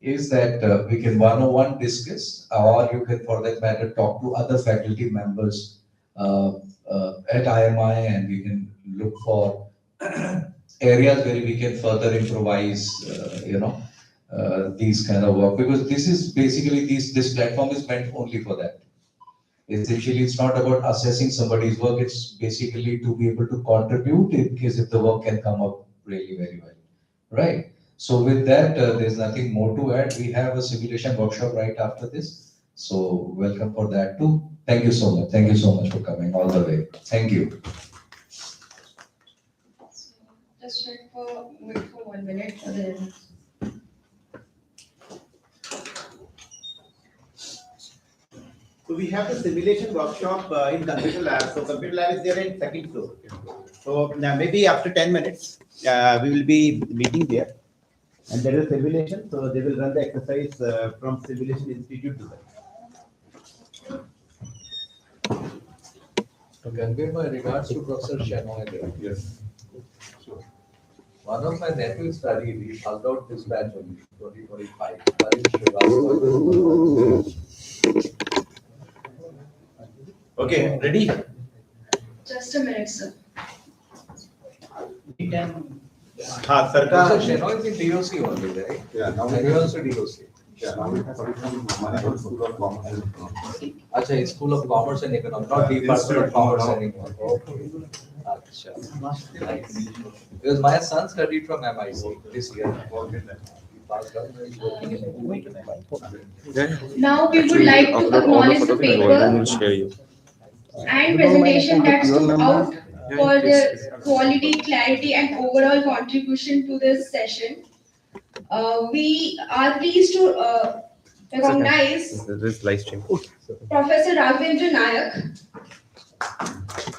is that we can one-on-one discuss, or you can, for that matter, talk to other faculty members at IMI, and we can look for areas where we can further improvise, these kind of work, because this is basically this platform is meant only for that. Essentially, it's not about assessing somebody's work. It's basically to be able to contribute in case if the work can come up really very well, right? So with that, there's nothing more to add. We have a simulation workshop right after this. So welcome for that too. Thank you so much. Thank you so much for coming all the way. Thank you. Just wait for 1 minute for the. So we have the simulation workshop in computer lab. So computer lab is there in second floor. So maybe after 10 minutes, we will be meeting there. And there is simulation. So they will run the exercise from Simulation Institute to them. To convey my regards to Professor Shenoy. Yes. Sure. One of my nephews studied, he called out this batch only, 2025. Okay, ready? Just a minute, sir. Professor Shenoy is in DOC only, right? Yeah, now And we you also DOC. Yeah, now we have School of Commerce and Economics. Acha, it's School of Commerce and Economics, not Department of Commerce anymore. Okay. Acha. Nice. Because my son studied from MIC this year. He passed out, he's working in Now we would like to acknowledge the paper and presentation that stood out for their quality, clarity, and overall contribution to this session. We are pleased to recognize Professor Ravindra Nayak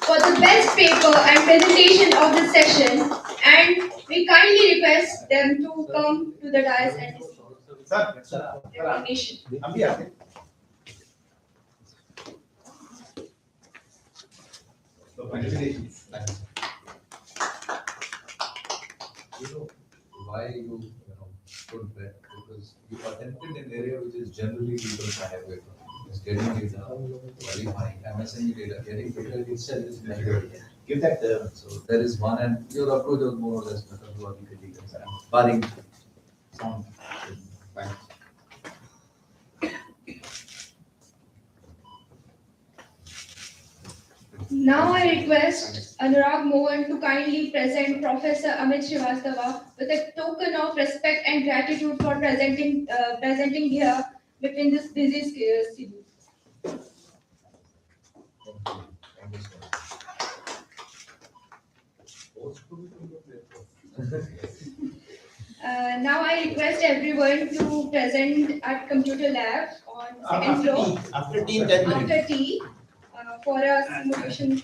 for the best paper and presentation of this session, and we kindly request them to come to the dais and receive recognition. So congratulations. You know why you put that? Because you attempted an area which is generally people shy away from. It's getting data, verifying MSME data, getting data itself is measured. Give that. So there is one, and your approach was more or less methodologically concerned, barring sound. Thanks. Now I request Anurag Mohan to kindly present Professor Amit Srivastava with a token of respect and gratitude for presenting here between this busy schedule. Now I request everyone to present at computer lab on second floor After tea, 10 minutes. after tea for a simulation.